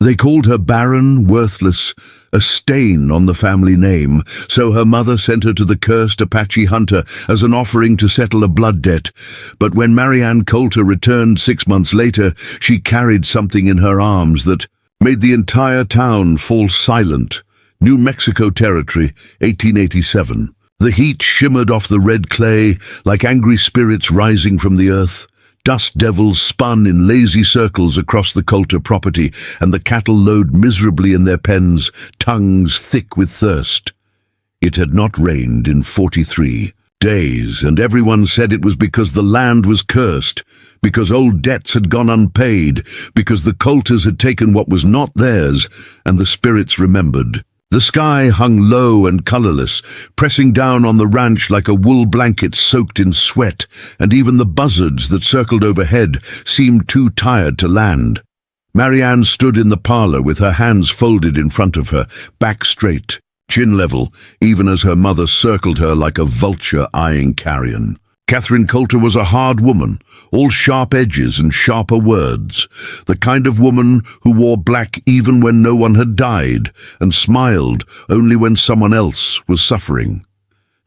They called her barren, worthless, a stain on the family name, so her mother sent her to the cursed Apache hunter as an offering to settle a blood debt. But when Marianne Coulter returned 6 months later, she carried something in her arms that made the entire town fall silent. New Mexico Territory, 1887. The heat shimmered off the red clay like angry spirits rising from the earth. Dust devils spun in lazy circles across the Coulter property, and the cattle lowed miserably in their pens, tongues thick with thirst. It had not rained in 43 days, and everyone said it was because the land was cursed, because old debts had gone unpaid, because the Coulters had taken what was not theirs, and the spirits remembered. The sky hung low and colorless, pressing down on the ranch like a wool blanket soaked in sweat, and even the buzzards that circled overhead seemed too tired to land. Marianne stood in the parlor with her hands folded in front of her, back straight, chin level, even as her mother circled her like a vulture eyeing carrion. Catherine Coulter was a hard woman, all sharp edges and sharper words, the kind of woman who wore black even when no one had died, and smiled only when someone else was suffering.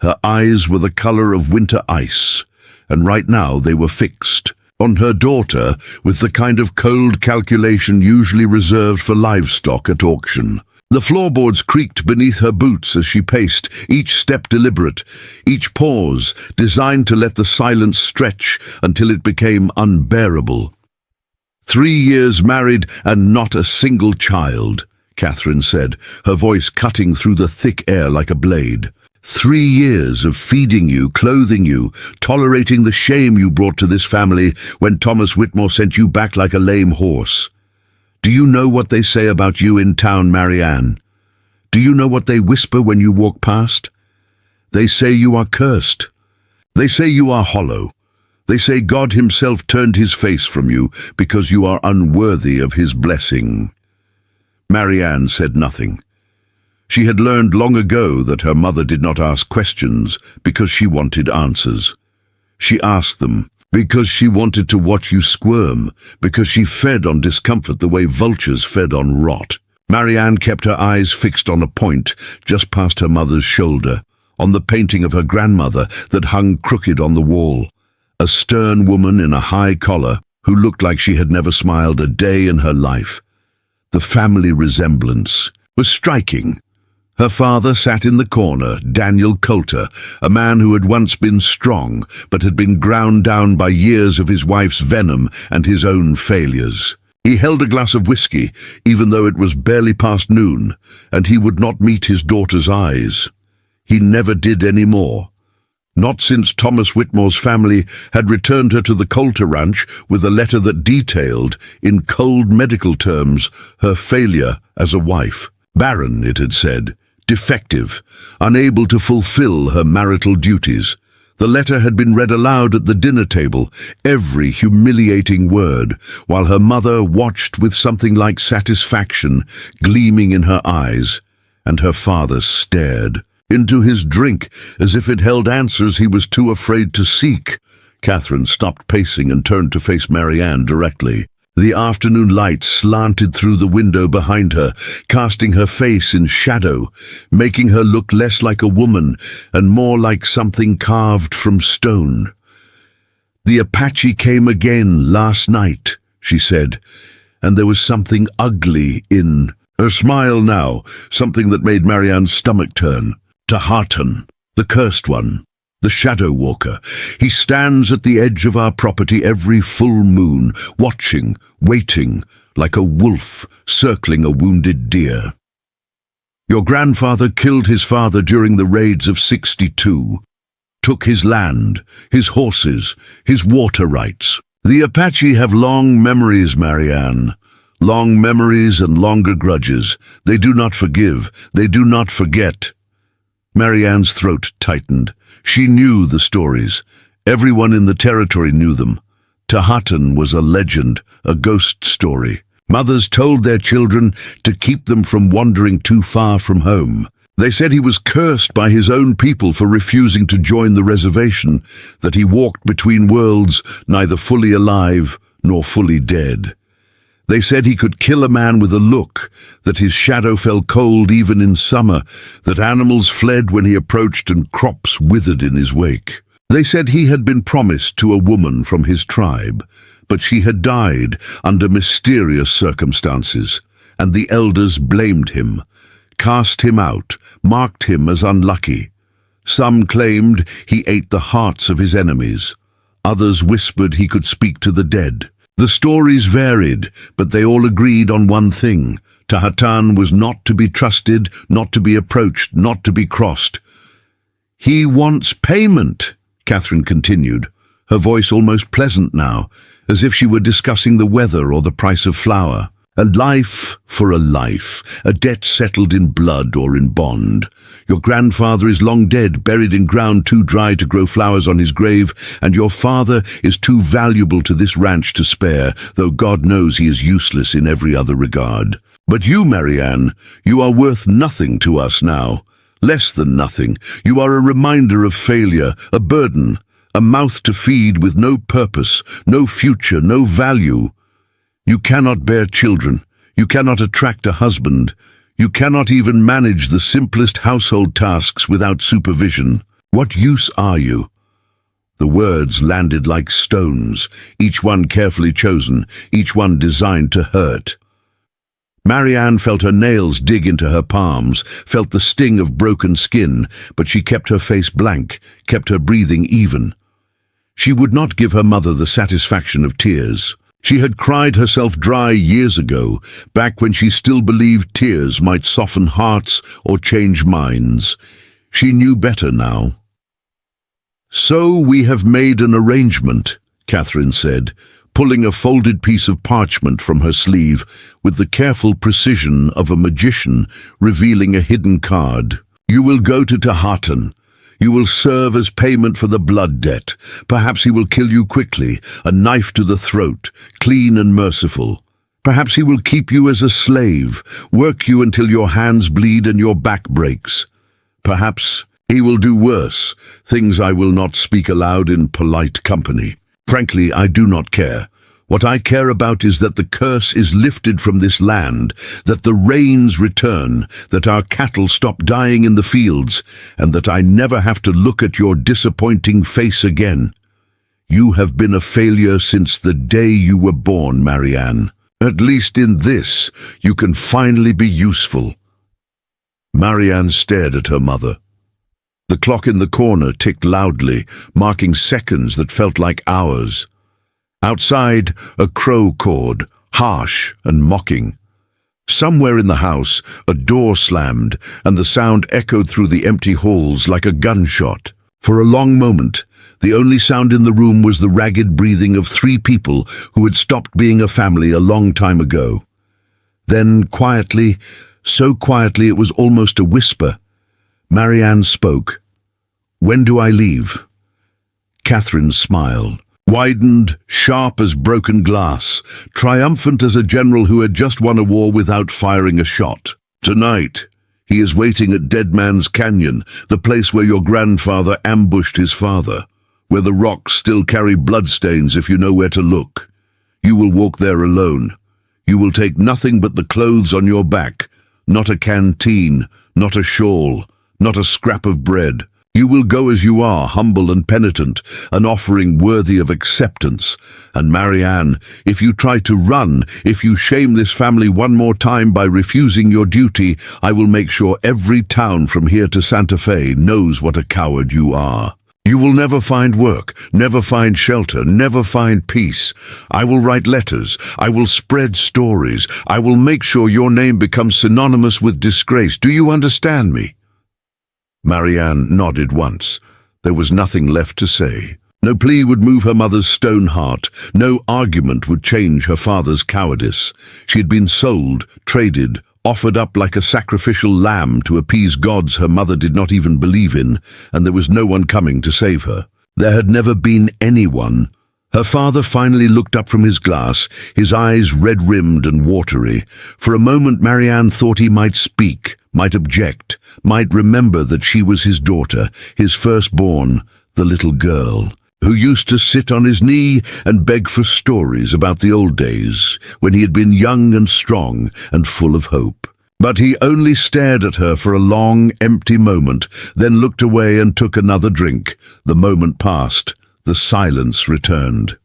Her eyes were the color of winter ice, and right now they were fixed on her daughter with the kind of cold calculation usually reserved for livestock at auction. The floorboards creaked beneath her boots as she paced, each step deliberate, each pause designed to let the silence stretch until it became unbearable. 3 years married and not a single child, Catherine said, her voice cutting through the thick air like a blade. 3 years of feeding you, clothing you, tolerating the shame you brought to this family when Thomas Whitmore sent you back like a lame horse. Do you know what they say about you in town, Marianne? Do you know what they whisper when you walk past? They say you are cursed. They say you are hollow. They say God himself turned his face from you because you are unworthy of his blessing. Marianne said nothing. She had learned long ago that her mother did not ask questions because she wanted answers. She asked them because she wanted to watch you squirm, because she fed on discomfort the way vultures fed on rot. Marianne kept her eyes fixed on a point just past her mother's shoulder, on the painting of her grandmother that hung crooked on the wall. A stern woman in a high collar who looked like she had never smiled a day in her life. The family resemblance was striking. Her father sat in the corner, Daniel Coulter, a man who had once been strong, but had been ground down by years of his wife's venom and his own failures. He held a glass of whiskey, even though it was barely past noon, and he would not meet his daughter's eyes. He never did any more. Not since Thomas Whitmore's family had returned her to the Coulter ranch with a letter that detailed, in cold medical terms, her failure as a wife. Barren, it had said. Defective, unable to fulfill her marital duties. The letter had been read aloud at the dinner table, every humiliating word, while her mother watched with something like satisfaction gleaming in her eyes, and her father stared into his drink as if it held answers he was too afraid to seek. Catherine stopped pacing and turned to face Marianne directly. The afternoon light slanted through the window behind her, casting her face in shadow, making her look less like a woman and more like something carved from stone. "The Apache came again last night," she said, and there was something ugly in her smile now, something that made Marianne's stomach turn. Tahatan, the cursed one. The Shadow Walker. He stands at the edge of our property every full moon, watching, waiting, like a wolf circling a wounded deer. Your grandfather killed his father during the raids of 62, took his land, his horses, his water rights. The Apache have long memories, Marianne. Long memories and longer grudges. They do not forgive. They do not forget. Marianne's throat tightened. She knew the stories. Everyone in the territory knew them. Tahatan was a legend, a ghost story. Mothers told their children to keep them from wandering too far from home. They said he was cursed by his own people for refusing to join the reservation, that he walked between worlds, neither fully alive nor fully dead. They said he could kill a man with a look, that his shadow fell cold even in summer, that animals fled when he approached and crops withered in his wake. They said he had been promised to a woman from his tribe, but she had died under mysterious circumstances, and the elders blamed him, cast him out, marked him as unlucky. Some claimed he ate the hearts of his enemies. Others whispered he could speak to the dead. The stories varied, but they all agreed on one thing. Tahatan was not to be trusted, not to be approached, not to be crossed. "He wants payment," Catherine continued, her voice almost pleasant now, as if she were discussing the weather or the price of flour. "A life for a life, a debt settled in blood or in bond. Your grandfather is long dead, buried in ground too dry to grow flowers on his grave, and your father is too valuable to this ranch to spare, though God knows he is useless in every other regard. But you, Marianne, you are worth nothing to us now. Less than nothing. You are a reminder of failure, a burden, a mouth to feed with no purpose, no future, no value. You cannot bear children. You cannot attract a husband. You cannot even manage the simplest household tasks without supervision. What use are you?" The words landed like stones, each one carefully chosen, each one designed to hurt. Marianne felt her nails dig into her palms, felt the sting of broken skin, but she kept her face blank, kept her breathing even. She would not give her mother the satisfaction of tears. She had cried herself dry years ago, back when she still believed tears might soften hearts or change minds. She knew better now. "So we have made an arrangement," Catherine said, pulling a folded piece of parchment from her sleeve with the careful precision of a magician revealing a hidden card. "You will go to Tahatan. You will serve as payment for the blood debt. Perhaps he will kill you quickly, a knife to the throat, clean and merciful. Perhaps he will keep you as a slave, work you until your hands bleed and your back breaks. Perhaps he will do worse, things I will not speak aloud in polite company. Frankly, I do not care. What I care about is that the curse is lifted from this land, that the rains return, that our cattle stop dying in the fields, and that I never have to look at your disappointing face again. You have been a failure since the day you were born, Marianne. At least in this, you can finally be useful." Marianne stared at her mother. The clock in the corner ticked loudly, marking seconds that felt like hours. Outside, a crow cawed, harsh and mocking. Somewhere in the house, a door slammed, and the sound echoed through the empty halls like a gunshot. For a long moment, the only sound in the room was the ragged breathing of 3 people who had stopped being a family a long time ago. Then, quietly, so quietly it was almost a whisper, Marianne spoke. "When do I leave?" Catherine's smile widened, sharp as broken glass, triumphant as a general who had just won a war without firing a shot. "Tonight, he is waiting at Dead Man's Canyon, the place where your grandfather ambushed his father, where the rocks still carry bloodstains if you know where to look. You will walk there alone. You will take nothing but the clothes on your back, not a canteen, not a shawl, not a scrap of bread. You will go as you are, humble and penitent, an offering worthy of acceptance. And Marianne, if you try to run, if you shame this family one more time by refusing your duty, I will make sure every town from here to Santa Fe knows what a coward you are. You will never find work, never find shelter, never find peace. I will write letters. I will spread stories. I will make sure your name becomes synonymous with disgrace. Do you understand me?" Marianne nodded once. There was nothing left to say. No plea would move her mother's stone heart. No argument would change her father's cowardice. She had been sold, traded, offered up like a sacrificial lamb to appease gods her mother did not even believe in, and there was no one coming to save her. There had never been anyone. Her father finally looked up from his glass, his eyes red-rimmed and watery. For a moment Marianne thought he might speak, might object, might remember that she was his daughter, his firstborn, the little girl. who used to sit on his knee and beg for stories about the old days when he had been young and strong and full of hope. But he only stared at her for a long, empty moment, then looked away and took another drink. The moment passed. The silence returned.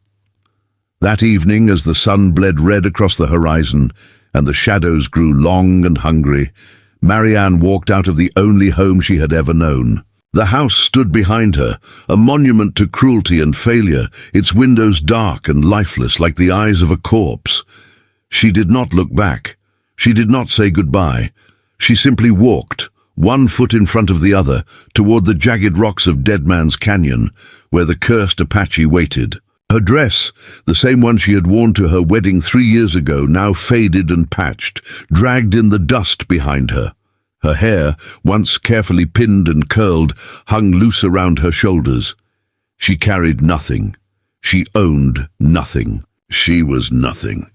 That evening, as the sun bled red across the horizon and the shadows grew long and hungry, Marianne walked out of the only home she had ever known. The house stood behind her, a monument to cruelty and failure, its windows dark and lifeless like the eyes of a corpse. She did not look back. She did not say goodbye. She simply walked, one foot in front of the other, toward the jagged rocks of Dead Man's Canyon, where the cursed Apache waited. Her dress, the same one she had worn to her wedding 3 years ago, now faded and patched, dragged in the dust behind her. Her hair, once carefully pinned and curled, hung loose around her shoulders. She carried nothing. She owned nothing. She was nothing.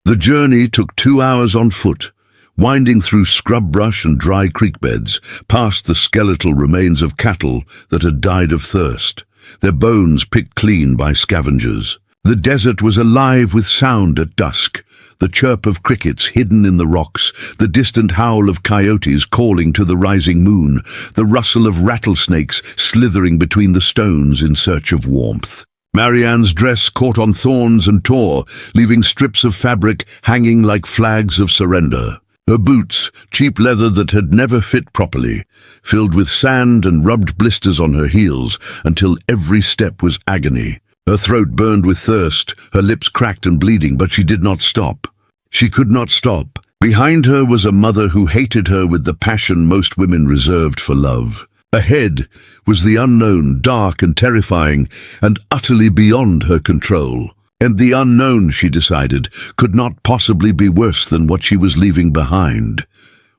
The journey took 2 hours on foot, winding through scrub brush and dry creek beds, past the skeletal remains of cattle that had died of thirst, their bones picked clean by scavengers. The desert was alive with sound at dusk, the chirp of crickets hidden in the rocks, the distant howl of coyotes calling to the rising moon, the rustle of rattlesnakes slithering between the stones in search of warmth. Marianne's dress caught on thorns and tore, leaving strips of fabric hanging like flags of surrender. Her boots, cheap leather that had never fit properly, filled with sand and rubbed blisters on her heels until every step was agony. Her throat burned with thirst, her lips cracked and bleeding, but she did not stop. She could not stop. Behind her was a mother who hated her with the passion most women reserved for love. Ahead was the unknown, dark and terrifying, and utterly beyond her control. And the unknown, she decided, could not possibly be worse than what she was leaving behind.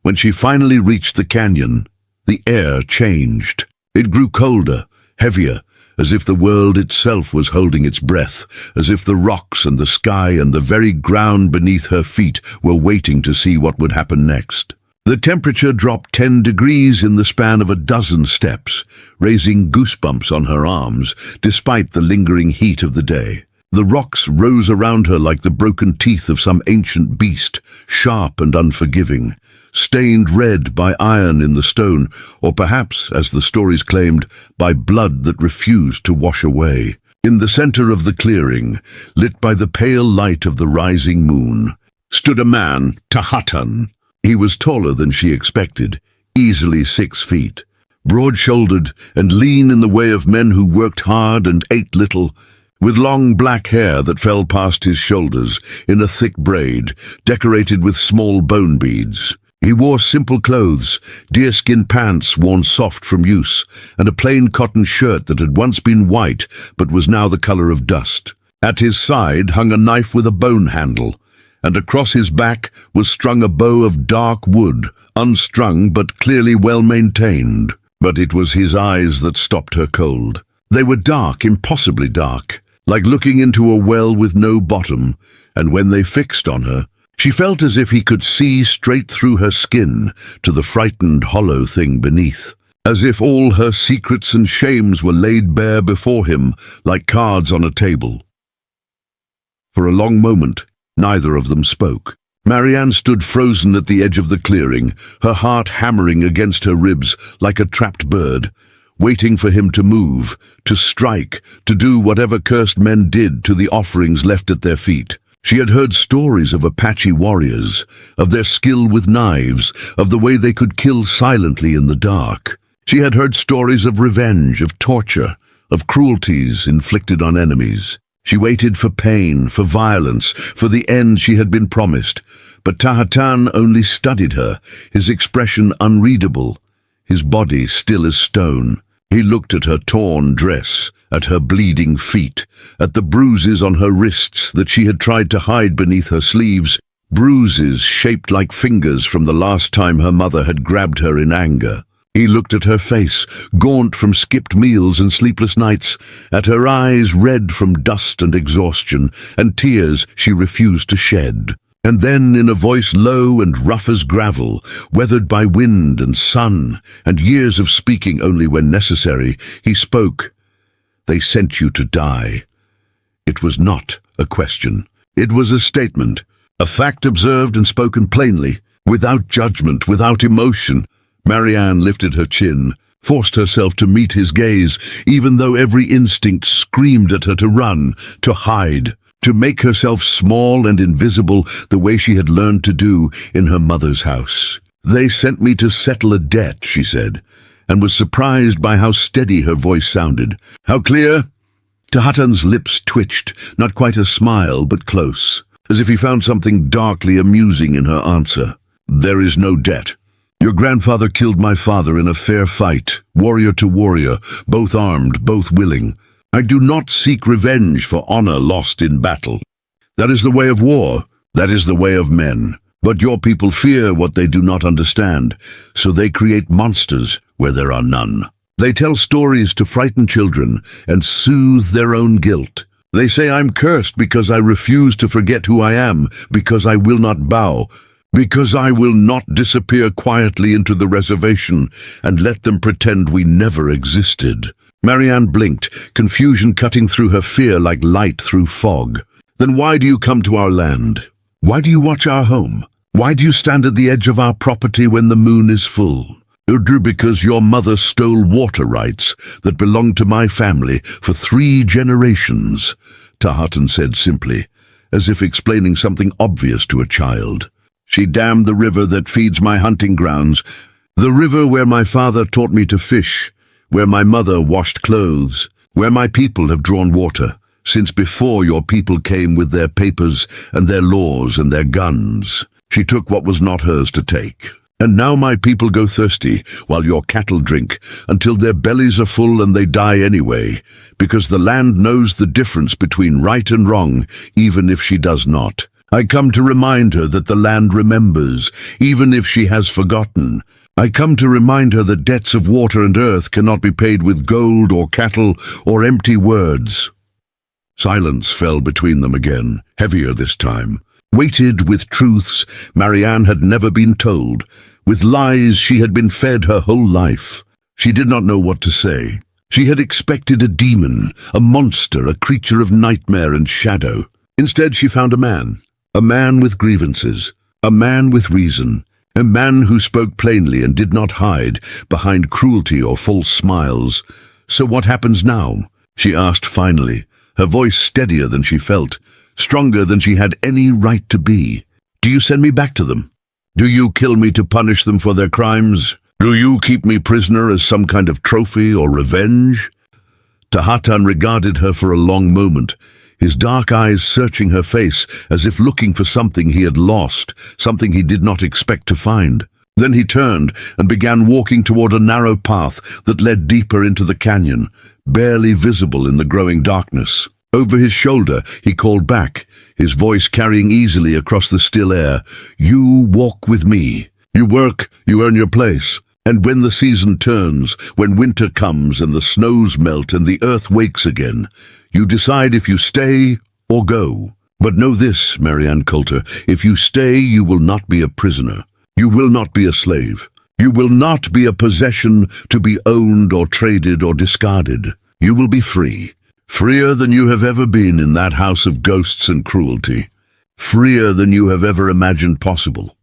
When she finally reached the canyon, the air changed. It grew colder, heavier, as if the world itself was holding its breath, as if the rocks and the sky and the very ground beneath her feet were waiting to see what would happen next. The temperature dropped 10 degrees in the span of a dozen steps, raising goosebumps on her arms, despite the lingering heat of the day. The rocks rose around her like the broken teeth of some ancient beast, sharp and unforgiving, stained red by iron in the stone, or perhaps, as the stories claimed, by blood that refused to wash away. In the center of the clearing, lit by the pale light of the rising moon, stood a man, Tahatan. He was taller than she expected, easily 6 feet, broad-shouldered and lean in the way of men who worked hard and ate little, with long black hair that fell past his shoulders in a thick braid, decorated with small bone beads. He wore simple clothes, deerskin pants worn soft from use, and a plain cotton shirt that had once been white but was now the color of dust. At his side hung a knife with a bone handle, and across his back was strung a bow of dark wood, unstrung but clearly well-maintained. But it was his eyes that stopped her cold. They were dark, impossibly dark, like looking into a well with no bottom, and when they fixed on her, she felt as if he could see straight through her skin to the frightened, hollow thing beneath, as if all her secrets and shames were laid bare before him like cards on a table. For a long moment, neither of them spoke. Marianne stood frozen at the edge of the clearing, her heart hammering against her ribs like a trapped bird, waiting for him to move, to strike, to do whatever cursed men did to the offerings left at their feet. She had heard stories of Apache warriors, of their skill with knives, of the way they could kill silently in the dark. She had heard stories of revenge, of torture, of cruelties inflicted on enemies. She waited for pain, for violence, for the end she had been promised. But Tahatan only studied her, his expression unreadable, his body still as stone. He looked at her torn dress, at her bleeding feet, at the bruises on her wrists that she had tried to hide beneath her sleeves, bruises shaped like fingers from the last time her mother had grabbed her in anger. He looked at her face, gaunt from skipped meals and sleepless nights, at her eyes red from dust and exhaustion, and tears she refused to shed. And then, in a voice low and rough as gravel, weathered by wind and sun, and years of speaking only when necessary, he spoke. They sent you to die." It was not a question. It was a statement, a fact observed and spoken plainly, without judgment, without emotion. Marianne lifted her chin, forced herself to meet his gaze, even though every instinct screamed at her to run, to hide, to make herself small and invisible the way she had learned to do in her mother's house. "They sent me to settle a debt," she said, and was surprised by how steady her voice sounded. "How clear?" Tahatan's lips twitched, not quite a smile, but close, as if he found something darkly amusing in her answer. "There is no debt. Your grandfather killed my father in a fair fight, warrior to warrior, both armed, both willing. I do not seek revenge for honor lost in battle. That is the way of war. That is the way of men. But your people fear what they do not understand, so they create monsters where there are none. They tell stories to frighten children and soothe their own guilt. They say I'm cursed because I refuse to forget who I am, because I will not bow, because I will not disappear quietly into the reservation and let them pretend we never existed." Marianne blinked, confusion cutting through her fear like light through fog. "Then why do you come to our land? Why do you watch our home? Why do you stand at the edge of our property when the moon is full?" "Because your mother stole water rights that belonged to my family for 3 generations, Tahatan said simply, as if explaining something obvious to a child. "She dammed the river that feeds my hunting grounds, the river where my father taught me to fish, where my mother washed clothes, where my people have drawn water, since before your people came with their papers and their laws and their guns. She took what was not hers to take. And now my people go thirsty, while your cattle drink, until their bellies are full and they die anyway, because the land knows the difference between right and wrong, even if she does not. I come to remind her that the land remembers, even if she has forgotten. I come to remind her that debts of water and earth cannot be paid with gold or cattle or empty words." Silence fell between them again, heavier this time. Weighted with truths Marianne had never been told, with lies she had been fed her whole life. She did not know what to say. She had expected a demon, a monster, a creature of nightmare and shadow. Instead she found a man with grievances, a man with reason, a man who spoke plainly and did not hide behind cruelty or false smiles. "So what happens now?" she asked finally, her voice steadier than she felt, stronger than she had any right to be. "Do you send me back to them? Do you kill me to punish them for their crimes? Do you keep me prisoner as some kind of trophy or revenge?" Tahatan regarded her for a long moment, his dark eyes searching her face as if looking for something he had lost, something he did not expect to find. Then he turned and began walking toward a narrow path that led deeper into the canyon, barely visible in the growing darkness. Over his shoulder, he called back, his voice carrying easily across the still air, "You walk with me. You work, you earn your place. And when the season turns, when winter comes and the snows melt and the earth wakes again, you decide if you stay or go. But know this, Marianne Coulter, if you stay, you will not be a prisoner. You will not be a slave. You will not be a possession to be owned or traded or discarded. You will be free. Freer than you have ever been in that house of ghosts and cruelty. Freer than you have ever imagined possible."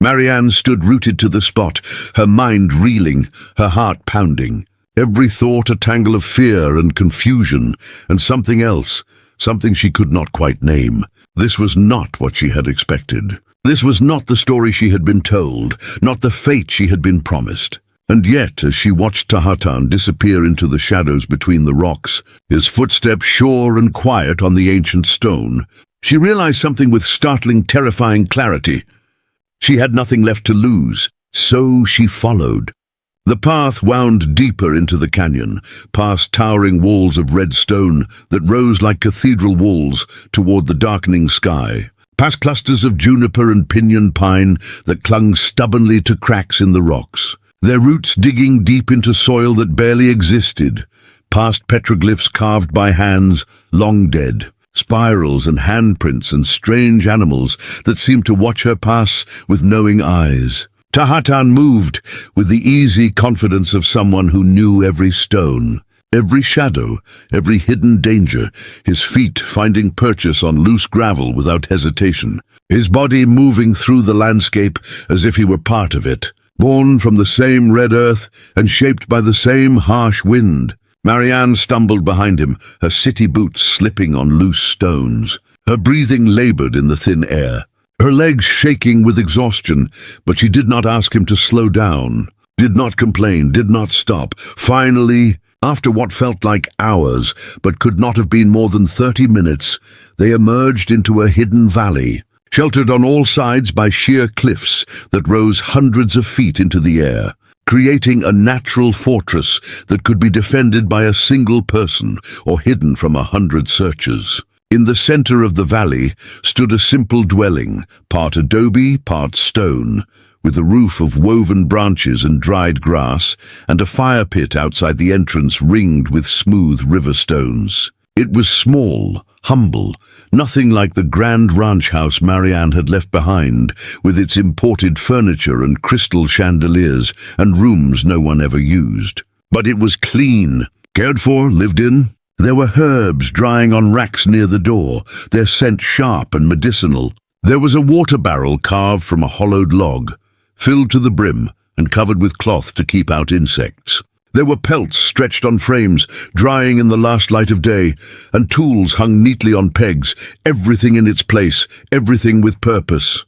Marianne stood rooted to the spot, her mind reeling, her heart pounding. Every thought a tangle of fear and confusion, and something else, something she could not quite name. This was not what she had expected. This was not the story she had been told, not the fate she had been promised. And yet, as she watched Tahatan disappear into the shadows between the rocks, his footsteps sure and quiet on the ancient stone, she realized something with startling, terrifying clarity. She had nothing left to lose, so she followed. The path wound deeper into the canyon, past towering walls of red stone that rose like cathedral walls toward the darkening sky, past clusters of juniper and pinyon pine that clung stubbornly to cracks in the rocks, their roots digging deep into soil that barely existed, past petroglyphs carved by hands long dead, spirals and handprints and strange animals that seemed to watch her pass with knowing eyes. Tahatan moved with the easy confidence of someone who knew every stone, Every shadow, every hidden danger, his feet finding purchase on loose gravel without hesitation, his body moving through the landscape as if he were part of it, born from the same red earth and shaped by the same harsh wind. Marianne stumbled behind him, her city boots slipping on loose stones. Her breathing labored in the thin air, her legs shaking with exhaustion, but she did not ask him to slow down, did not complain, did not stop. Finally, after what felt like hours, but could not have been more than 30 minutes, they emerged into a hidden valley, sheltered on all sides by sheer cliffs that rose hundreds of feet into the air, creating a natural fortress that could be defended by a single person or hidden from 100 searchers. In the center of the valley stood a simple dwelling, part adobe, part stone, with a roof of woven branches and dried grass, and a fire pit outside the entrance ringed with smooth river stones. It was small, humble, nothing like the grand ranch house Marianne had left behind, with its imported furniture and crystal chandeliers and rooms no one ever used. But it was clean, cared for, lived in. There were herbs drying on racks near the door, their scent sharp and medicinal. There was a water barrel carved from a hollowed log, filled to the brim and covered with cloth to keep out insects. There were pelts stretched on frames, drying in the last light of day, and tools hung neatly on pegs, everything in its place, everything with purpose.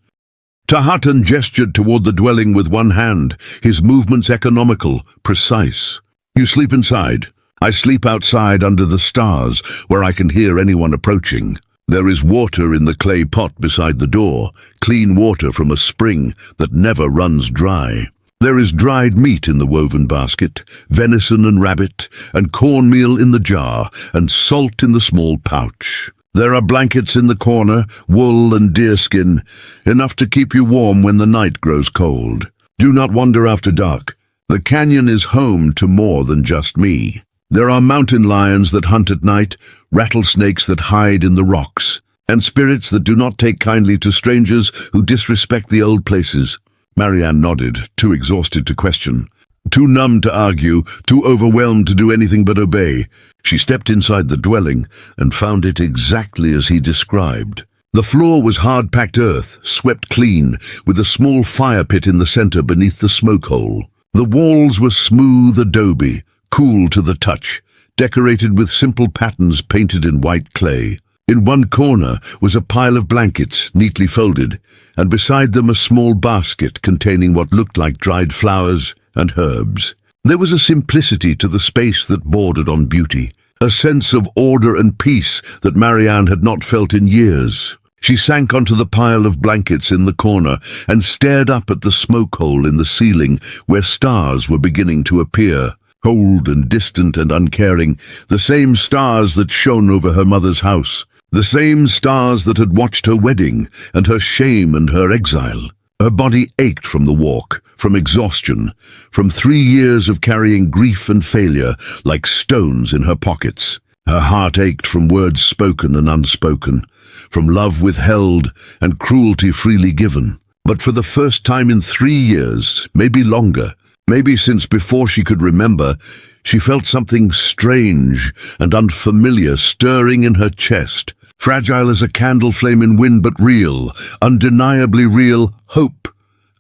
Tahatan gestured toward the dwelling with one hand, his movements economical, precise. "You sleep inside. I sleep outside under the stars, where I can hear anyone approaching. There is water in the clay pot beside the door, clean water from a spring that never runs dry. There is dried meat in the woven basket, venison and rabbit, and cornmeal in the jar, and salt in the small pouch. There are blankets in the corner, wool and deerskin, enough to keep you warm when the night grows cold. Do not wander after dark. The canyon is home to more than just me. There are mountain lions that hunt at night, rattlesnakes that hide in the rocks, and spirits that do not take kindly to strangers who disrespect the old places." Marianne nodded, too exhausted to question, too numb to argue, too overwhelmed to do anything but obey. She stepped inside the dwelling and found it exactly as he described. The floor was hard-packed earth, swept clean, with a small fire pit in the center beneath the smoke hole. The walls were smooth adobe, cool to the touch, decorated with simple patterns painted in white clay. In one corner was a pile of blankets, neatly folded, and beside them a small basket containing what looked like dried flowers and herbs. There was a simplicity to the space that bordered on beauty, a sense of order and peace that Marianne had not felt in years. She sank onto the pile of blankets in the corner and stared up at the smoke hole in the ceiling where stars were beginning to appear. Cold and distant and uncaring, the same stars that shone over her mother's house, the same stars that had watched her wedding and her shame and her exile. Her body ached from the walk, from exhaustion, from 3 years of carrying grief and failure like stones in her pockets. Her heart ached from words spoken and unspoken, from love withheld and cruelty freely given. But for the first time in 3 years, maybe longer, maybe since before she could remember, she felt something strange and unfamiliar stirring in her chest, fragile as a candle flame in wind but real, undeniably real, hope.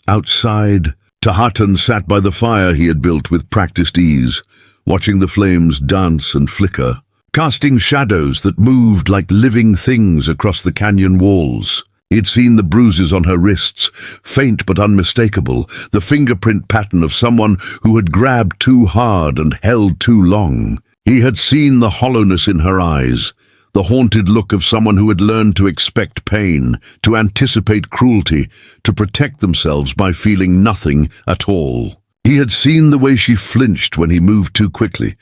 Outside, Tahatan sat by the fire he had built with practiced ease, watching the flames dance and flicker, casting shadows that moved like living things across the canyon walls. He had seen the bruises on her wrists, faint but unmistakable, the fingerprint pattern of someone who had grabbed too hard and held too long. He had seen the hollowness in her eyes, the haunted look of someone who had learned to expect pain, to anticipate cruelty, to protect themselves by feeling nothing at all. He had seen the way she flinched when he moved too quickly,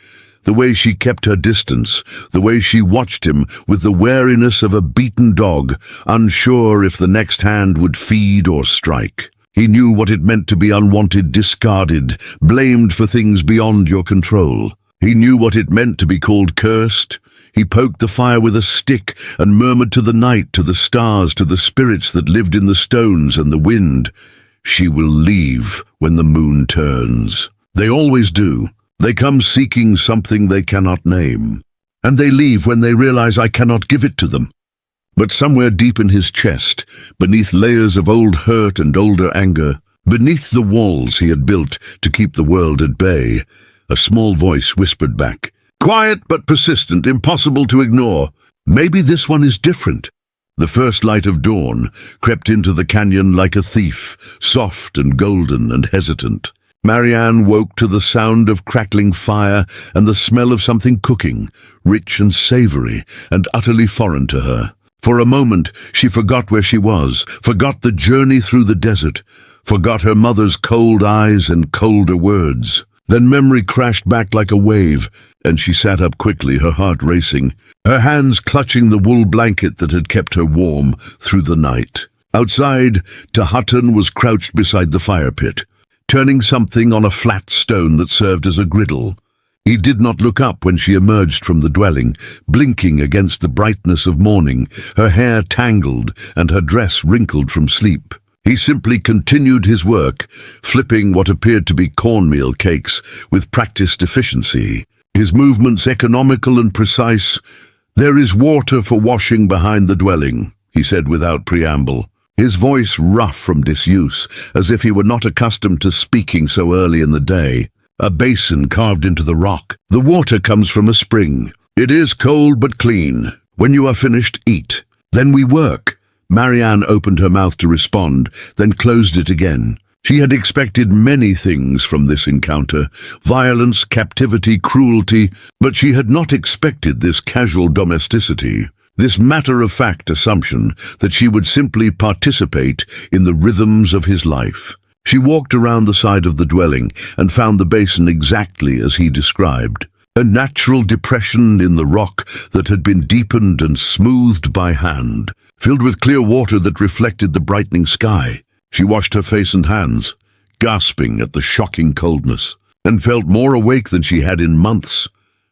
the way she kept her distance, the way she watched him with the wariness of a beaten dog, unsure if the next hand would feed or strike. He knew what it meant to be unwanted, discarded, blamed for things beyond your control. He knew what it meant to be called cursed. He poked the fire with a stick and murmured to the night, to the stars, to the spirits that lived in the stones and the wind, "She will leave when the moon turns." They always do. They come seeking something they cannot name, and they leave when they realize I cannot give it to them. But somewhere deep in his chest, beneath layers of old hurt and older anger, beneath the walls he had built to keep the world at bay, a small voice whispered back, quiet but persistent, impossible to ignore. Maybe this one is different. The first light of dawn crept into the canyon like a thief, soft and golden and hesitant. Marianne woke to the sound of crackling fire and the smell of something cooking, rich and savory and utterly foreign to her. For a moment, she forgot where she was, forgot the journey through the desert, forgot her mother's cold eyes and colder words. Then memory crashed back like a wave, and she sat up quickly, her heart racing, her hands clutching the wool blanket that had kept her warm through the night. Outside, Tahutton was crouched beside the fire pit, turning something on a flat stone that served as a griddle. He did not look up when she emerged from the dwelling, blinking against the brightness of morning, her hair tangled and her dress wrinkled from sleep. He simply continued his work, flipping what appeared to be cornmeal cakes with practiced efficiency, his movements economical and precise. "There is water for washing behind the dwelling," he said without preamble, his voice rough from disuse, as if he were not accustomed to speaking so early in the day. "A basin carved into the rock. The water comes from a spring. It is cold but clean. When you are finished, eat. Then we work." Marianne opened her mouth to respond, then closed it again. She had expected many things from this encounter, violence, captivity, cruelty, but she had not expected this casual domesticity, this matter-of-fact assumption that she would simply participate in the rhythms of his life. She walked around the side of the dwelling and found the basin exactly as he described, a natural depression in the rock that had been deepened and smoothed by hand, filled with clear water that reflected the brightening sky. She washed her face and hands, gasping at the shocking coldness, and felt more awake than she had in months.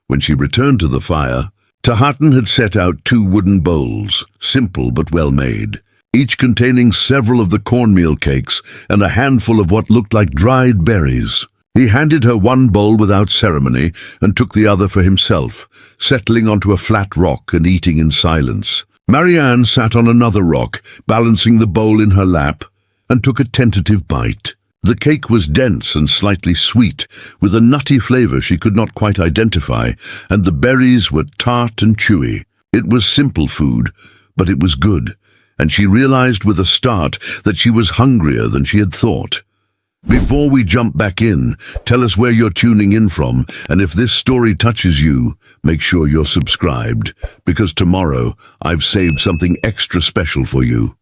When she returned to the fire, Tahutton had set out 2 wooden bowls, simple but well made, each containing several of the cornmeal cakes and a handful of what looked like dried berries. He handed her one bowl without ceremony and took the other for himself, settling onto a flat rock and eating in silence. Marianne sat on another rock, balancing the bowl in her lap, and took a tentative bite. The cake was dense and slightly sweet, with a nutty flavor she could not quite identify, and the berries were tart and chewy. It was simple food, but it was good, and she realized with a start that she was hungrier than she had thought. Before we jump back in, tell us where you're tuning in from, and if this story touches you, make sure you're subscribed, because tomorrow I've saved something extra special for you.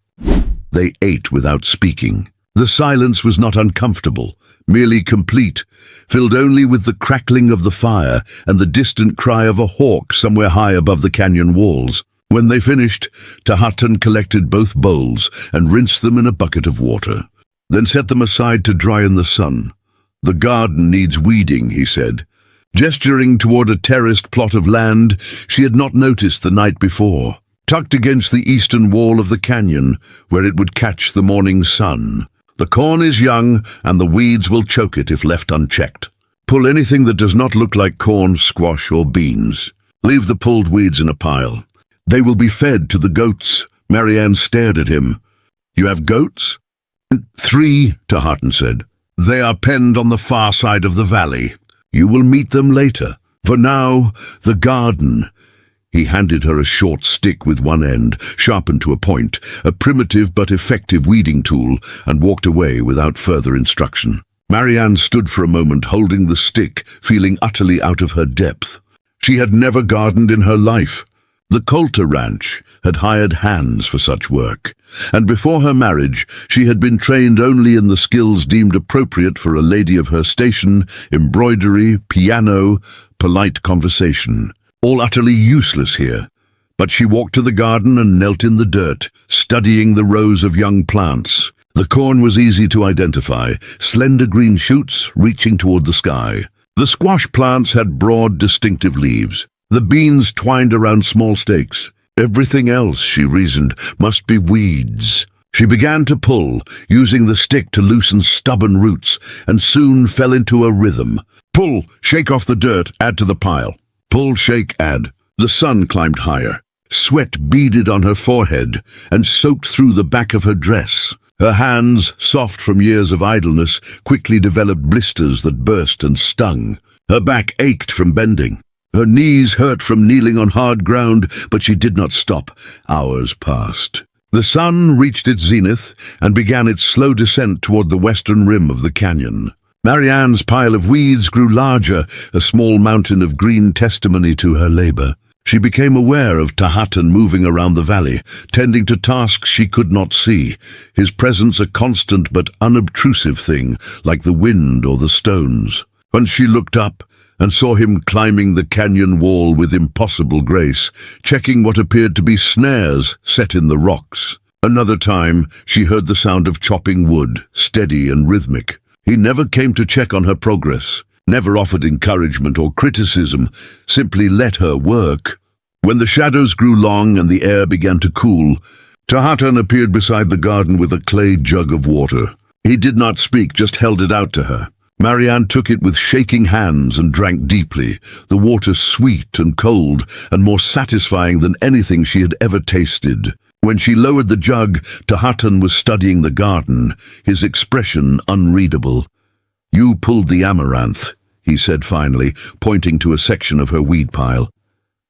They ate without speaking. The silence was not uncomfortable, merely complete, filled only with the crackling of the fire and the distant cry of a hawk somewhere high above the canyon walls. When they finished, Tahutton collected both bowls and rinsed them in a bucket of water, then set them aside to dry in the sun. "The garden needs weeding," he said, gesturing toward a terraced plot of land she had not noticed the night before, tucked against the eastern wall of the canyon, where it would catch the morning sun. "The corn is young, and the weeds will choke it if left unchecked. Pull anything that does not look like corn, squash, or beans. Leave the pulled weeds in a pile. They will be fed to the goats." Marianne stared at him. "You have goats?" "3, Tahutton said. "They are penned on the far side of the valley. You will meet them later. For now, the garden." He handed her a short stick with one end, sharpened to a point, a primitive but effective weeding tool, and walked away without further instruction. Marianne stood for a moment holding the stick, feeling utterly out of her depth. She had never gardened in her life. The Lakota ranch had hired hands for such work, and before her marriage she had been trained only in the skills deemed appropriate for a lady of her station: embroidery, piano, polite conversation. All utterly useless here. But she walked to the garden and knelt in the dirt, studying the rows of young plants. The corn was easy to identify, slender green shoots reaching toward the sky. The squash plants had broad, distinctive leaves. The beans twined around small stakes. Everything else, she reasoned, must be weeds. She began to pull, using the stick to loosen stubborn roots, and soon fell into a rhythm. Pull, shake off the dirt, add to the pile. Pull, shake, add. The sun climbed higher. Sweat beaded on her forehead and soaked through the back of her dress. Her hands, soft from years of idleness, quickly developed blisters that burst and stung. Her back ached from bending. Her knees hurt from kneeling on hard ground, but she did not stop. Hours passed. The sun reached its zenith and began its slow descent toward the western rim of the canyon. Marianne's pile of weeds grew larger, a small mountain of green testimony to her labor. She became aware of Tahatan moving around the valley, tending to tasks she could not see, his presence a constant but unobtrusive thing, like the wind or the stones. Once she looked up and saw him climbing the canyon wall with impossible grace, checking what appeared to be snares set in the rocks. Another time, she heard the sound of chopping wood, steady and rhythmic. He never came to check on her progress, never offered encouragement or criticism, simply let her work. When the shadows grew long and the air began to cool, Tahatan appeared beside the garden with a clay jug of water. He did not speak, just held it out to her. Marianne took it with shaking hands and drank deeply, the water sweet and cold and more satisfying than anything she had ever tasted. When she lowered the jug, Tahatan was studying the garden, his expression unreadable. "You pulled the amaranth," he said finally, pointing to a section of her weed pile.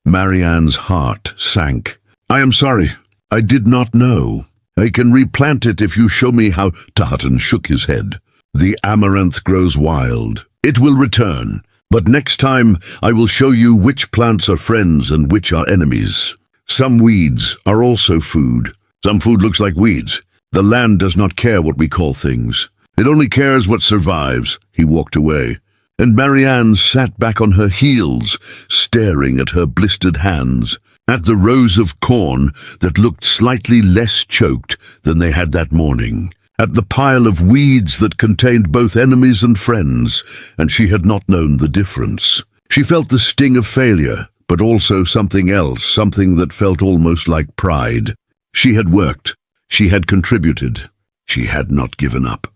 Marianne's heart sank. "I am sorry. I did not know. I can replant it if you show me how." Tahatan shook his head. "The amaranth grows wild. It will return. But next time I will show you which plants are friends and which are enemies. Some weeds are also food. Some food looks like weeds. The land does not care what we call things. It only cares what survives." He walked away, and Marianne sat back on her heels, staring at her blistered hands, at the rows of corn that looked slightly less choked than they had that morning, at the pile of weeds that contained both enemies and friends, and she had not known the difference. She felt the sting of failure, but also something else, something that felt almost like pride. She had worked. She had contributed. She had not given up.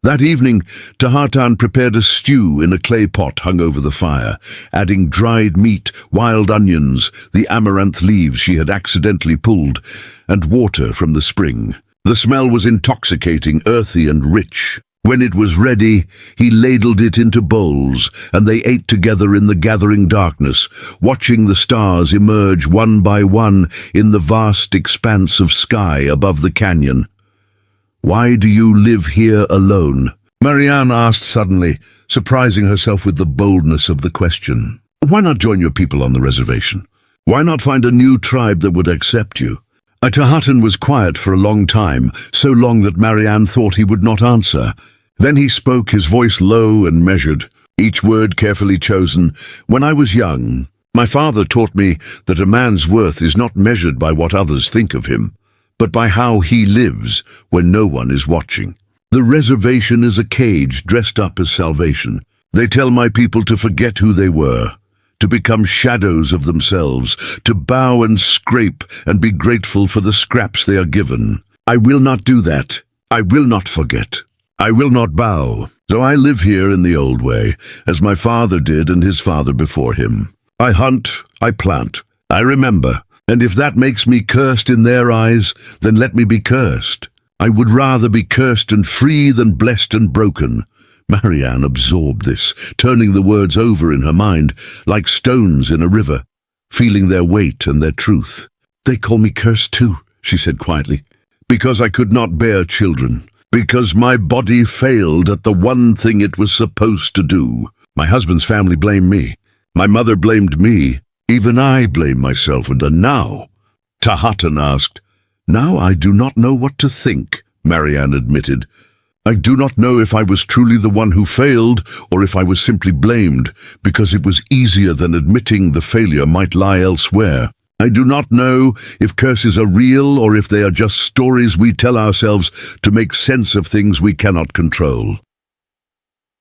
That evening, Tahatan prepared a stew in a clay pot hung over the fire, adding dried meat, wild onions, the amaranth leaves she had accidentally pulled, and water from the spring. The smell was intoxicating, earthy and rich. When it was ready, he ladled it into bowls, and they ate together in the gathering darkness, watching the stars emerge one by one in the vast expanse of sky above the canyon. "Why do you live here alone?" Marianne asked suddenly, surprising herself with the boldness of the question. "Why not join your people on the reservation? Why not find a new tribe that would accept you?" Tahatan was quiet for a long time, so long that Marianne thought he would not answer. Then he spoke, his voice low and measured, each word carefully chosen. "When I was young, my father taught me that a man's worth is not measured by what others think of him, but by how he lives when no one is watching. The reservation is a cage dressed up as salvation. They tell my people to forget who they were, to become shadows of themselves, to bow and scrape and be grateful for the scraps they are given. I will not do that. I will not forget. I will not bow. So I live here in the old way, as my father did and his father before him. I hunt, I plant, I remember, and if that makes me cursed in their eyes, then let me be cursed. I would rather be cursed and free than blessed and broken." Marianne absorbed this, turning the words over in her mind, like stones in a river, feeling their weight and their truth. "They call me cursed too," she said quietly, "because I could not bear children, because my body failed at the one thing it was supposed to do. My husband's family blamed me. My mother blamed me. Even I blame myself, and now?" Tahatan asked. "Now I do not know what to think," Marianne admitted. "I do not know if I was truly the one who failed, or if I was simply blamed, because it was easier than admitting the failure might lie elsewhere. I do not know if curses are real or if they are just stories we tell ourselves to make sense of things we cannot control."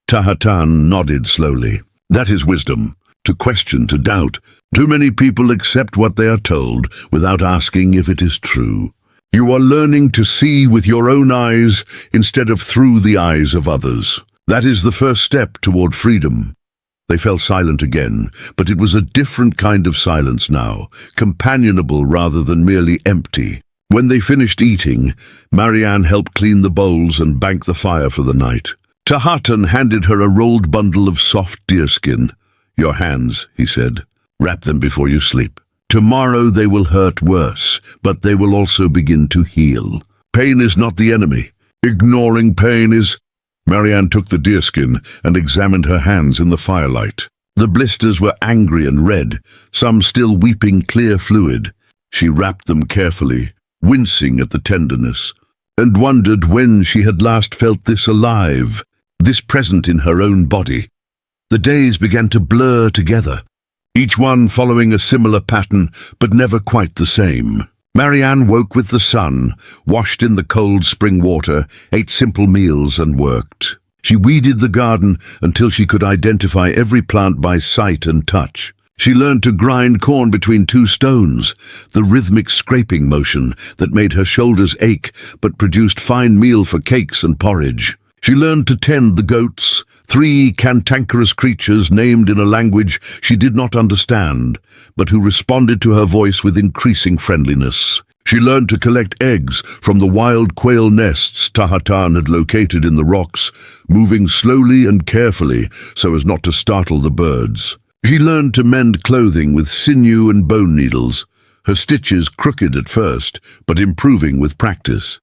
Tahatan nodded slowly. "That is wisdom, to question, to doubt. Too many people accept what they are told without asking if it is true. You are learning to see with your own eyes instead of through the eyes of others. That is the first step toward freedom." They fell silent again, but it was a different kind of silence now, companionable rather than merely empty. When they finished eating, Marianne helped clean the bowls and bank the fire for the night. Tahatan handed her a rolled bundle of soft deerskin. "Your hands," he said. "Wrap them before you sleep. Tomorrow they will hurt worse, but they will also begin to heal. Pain is not the enemy. Ignoring pain is—" Marianne took the deerskin and examined her hands in the firelight. The blisters were angry and red, some still weeping clear fluid. She wrapped them carefully, wincing at the tenderness, and wondered when she had last felt this alive, this present in her own body. The days began to blur together, each one following a similar pattern, but never quite the same. Marianne woke with the sun, washed in the cold spring water, ate simple meals and worked. She weeded the garden until she could identify every plant by sight and touch. She learned to grind corn between two stones, the rhythmic scraping motion that made her shoulders ache but produced fine meal for cakes and porridge. She learned to tend the goats, 3 cantankerous creatures named in a language she did not understand, but who responded to her voice with increasing friendliness. She learned to collect eggs from the wild quail nests Tahatan had located in the rocks, moving slowly and carefully so as not to startle the birds. She learned to mend clothing with sinew and bone needles, her stitches crooked at first, but improving with practice.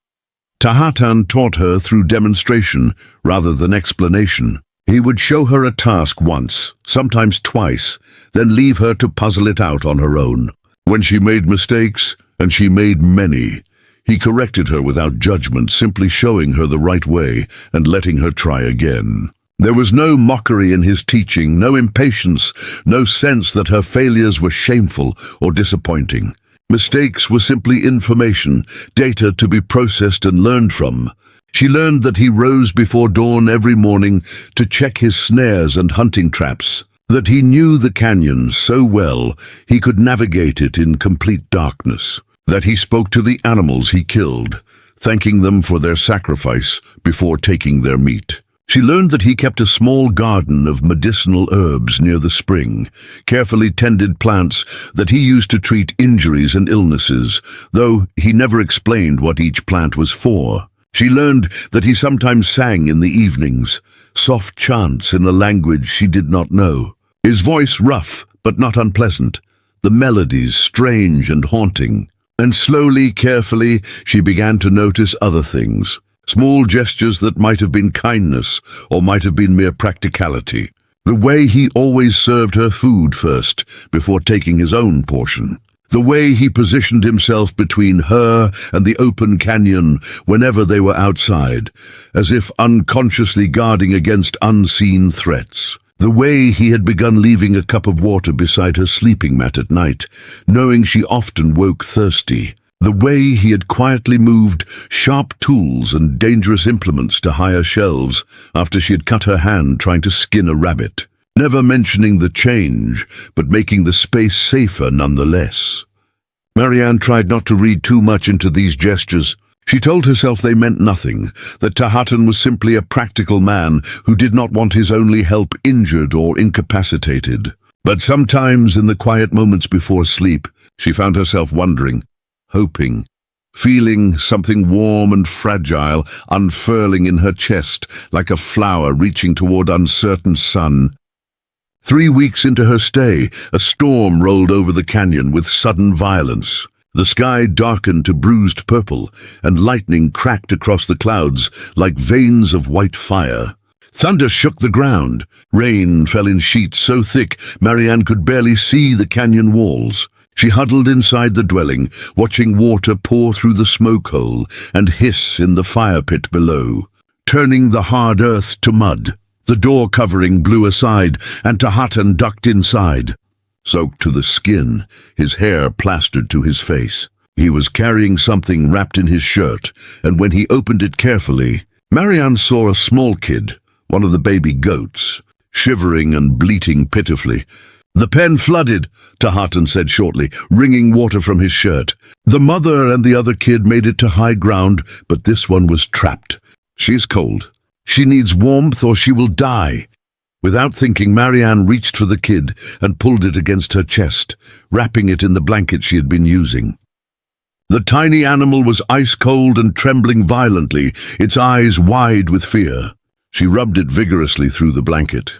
Tahatan taught her through demonstration rather than explanation. He would show her a task once, sometimes twice, then leave her to puzzle it out on her own. When she made mistakes, and she made many, he corrected her without judgment, simply showing her the right way and letting her try again. There was no mockery in his teaching, no impatience, no sense that her failures were shameful or disappointing. Mistakes were simply information, data to be processed and learned from. She learned that he rose before dawn every morning to check his snares and hunting traps, that he knew the canyon so well he could navigate it in complete darkness, that he spoke to the animals he killed, thanking them for their sacrifice before taking their meat. She learned that he kept a small garden of medicinal herbs near the spring, carefully tended plants that he used to treat injuries and illnesses, though he never explained what each plant was for. She learned that he sometimes sang in the evenings, soft chants in a language she did not know. His voice rough but not unpleasant, the melodies strange and haunting. And slowly, carefully, she began to notice other things. Small gestures that might have been kindness or might have been mere practicality. The way he always served her food first, before taking his own portion. The way he positioned himself between her and the open canyon whenever they were outside, as if unconsciously guarding against unseen threats. The way he had begun leaving a cup of water beside her sleeping mat at night, knowing she often woke thirsty. The way he had quietly moved sharp tools and dangerous implements to higher shelves after she had cut her hand trying to skin a rabbit, never mentioning the change, but making the space safer nonetheless. Marianne tried not to read too much into these gestures. She told herself they meant nothing, that Tahatan was simply a practical man who did not want his only help injured or incapacitated. But sometimes in the quiet moments before sleep, she found herself wondering, hoping, feeling something warm and fragile unfurling in her chest like a flower reaching toward uncertain sun. 3 weeks into her stay, a storm rolled over the canyon with sudden violence. The sky darkened to bruised purple, and lightning cracked across the clouds like veins of white fire. Thunder shook the ground. Rain fell in sheets so thick Marianne could barely see the canyon walls. She huddled inside the dwelling, watching water pour through the smoke hole and hiss in the fire pit below, turning the hard earth to mud. The door covering blew aside, and Tahatan ducked inside, soaked to the skin, his hair plastered to his face. He was carrying something wrapped in his shirt, and when he opened it carefully, Marianne saw a small kid, one of the baby goats, shivering and bleating pitifully. "The pen flooded," Tahatan said shortly, wringing water from his shirt. "The mother and the other kid made it to high ground, but this one was trapped. She's cold. She needs warmth or she will die." Without thinking, Marianne reached for the kid and pulled it against her chest, wrapping it in the blanket she had been using. The tiny animal was ice-cold and trembling violently, its eyes wide with fear. She rubbed it vigorously through the blanket,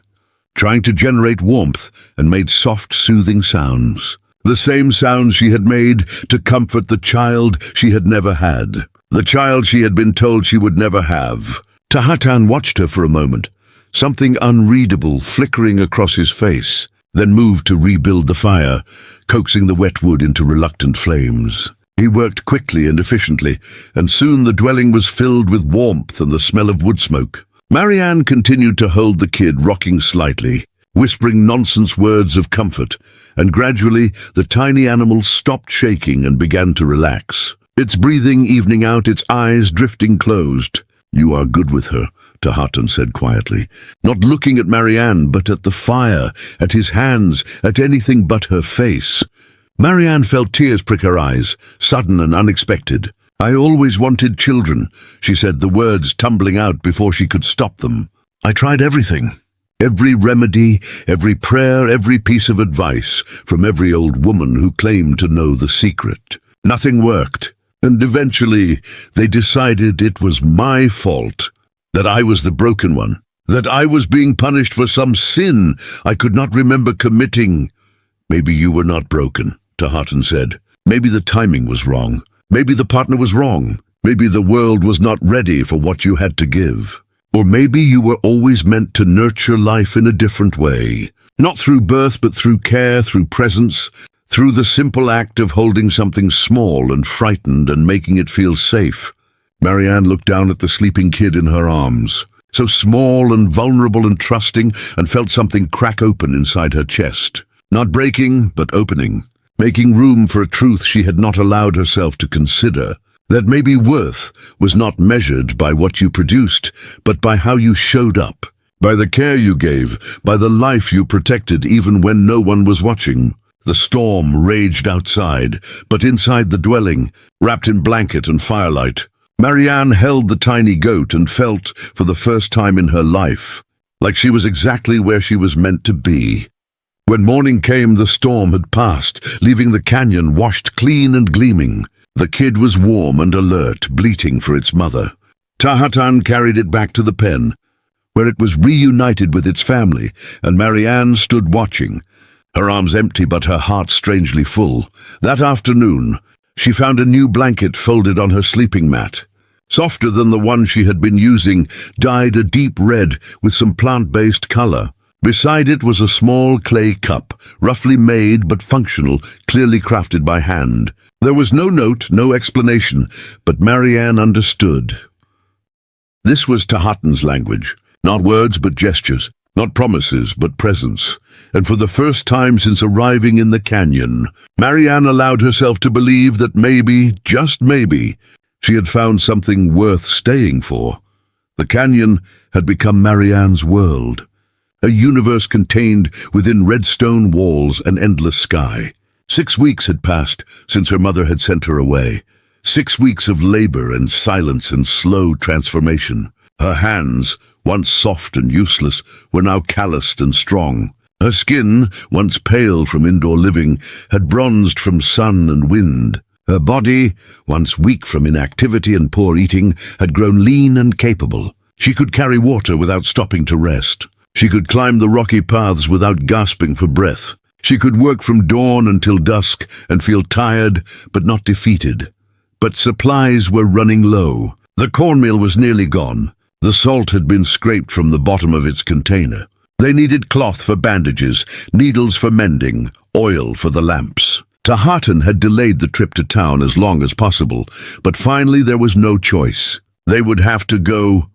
trying to generate warmth, and made soft, soothing sounds. The same sounds she had made to comfort the child she had never had, the child she had been told she would never have. Tahatan watched her for a moment, something unreadable flickering across his face, then moved to rebuild the fire, coaxing the wet wood into reluctant flames. He worked quickly and efficiently, and soon the dwelling was filled with warmth and the smell of wood smoke. Marianne continued to hold the kid, rocking slightly, whispering nonsense words of comfort, and gradually the tiny animal stopped shaking and began to relax. Its breathing evening out, its eyes drifting closed. "You are good with her," Tahatan said quietly, not looking at Marianne but at the fire, at his hands, at anything but her face. Marianne felt tears prick her eyes, sudden and unexpected. "I always wanted children," she said, the words tumbling out before she could stop them. "I tried everything. Every remedy, every prayer, every piece of advice from every old woman who claimed to know the secret. Nothing worked, and eventually they decided it was my fault, that I was the broken one, that I was being punished for some sin I could not remember committing." "Maybe you were not broken," Tahatan said. "Maybe the timing was wrong. Maybe the partner was wrong. Maybe the world was not ready for what you had to give. Or maybe you were always meant to nurture life in a different way. Not through birth, but through care, through presence, through the simple act of holding something small and frightened and making it feel safe." Marianne looked down at the sleeping kid in her arms, so small and vulnerable and trusting, and felt something crack open inside her chest. Not breaking, but opening, making room for a truth she had not allowed herself to consider, that maybe worth was not measured by what you produced, but by how you showed up, by the care you gave, by the life you protected even when no one was watching. The storm raged outside, but inside the dwelling, wrapped in blanket and firelight, Marianne held the tiny goat and felt, for the first time in her life, like she was exactly where she was meant to be. When morning came, the storm had passed, leaving the canyon washed clean and gleaming. The kid was warm and alert, bleating for its mother. Tahatan carried it back to the pen, where it was reunited with its family, and Marianne stood watching, her arms empty but her heart strangely full. That afternoon, she found a new blanket folded on her sleeping mat. Softer than the one she had been using, dyed a deep red with some plant-based color. Beside it was a small clay cup, roughly made but functional, clearly crafted by hand. There was no note, no explanation, but Marianne understood. This was Tahatan's language, not words but gestures, not promises but presence. And for the first time since arriving in the canyon, Marianne allowed herself to believe that maybe, just maybe, she had found something worth staying for. The canyon had become Marianne's world, a universe contained within red stone walls and endless sky. 6 weeks had passed since her mother had sent her away. 6 weeks of labor and silence and slow transformation. Her hands, once soft and useless, were now calloused and strong. Her skin, once pale from indoor living, had bronzed from sun and wind. Her body, once weak from inactivity and poor eating, had grown lean and capable. She could carry water without stopping to rest. She could climb the rocky paths without gasping for breath. She could work from dawn until dusk and feel tired but not defeated. But supplies were running low. The cornmeal was nearly gone. The salt had been scraped from the bottom of its container. They needed cloth for bandages, needles for mending, oil for the lamps. Tahatan had delayed the trip to town as long as possible, but finally there was no choice. They would have to go.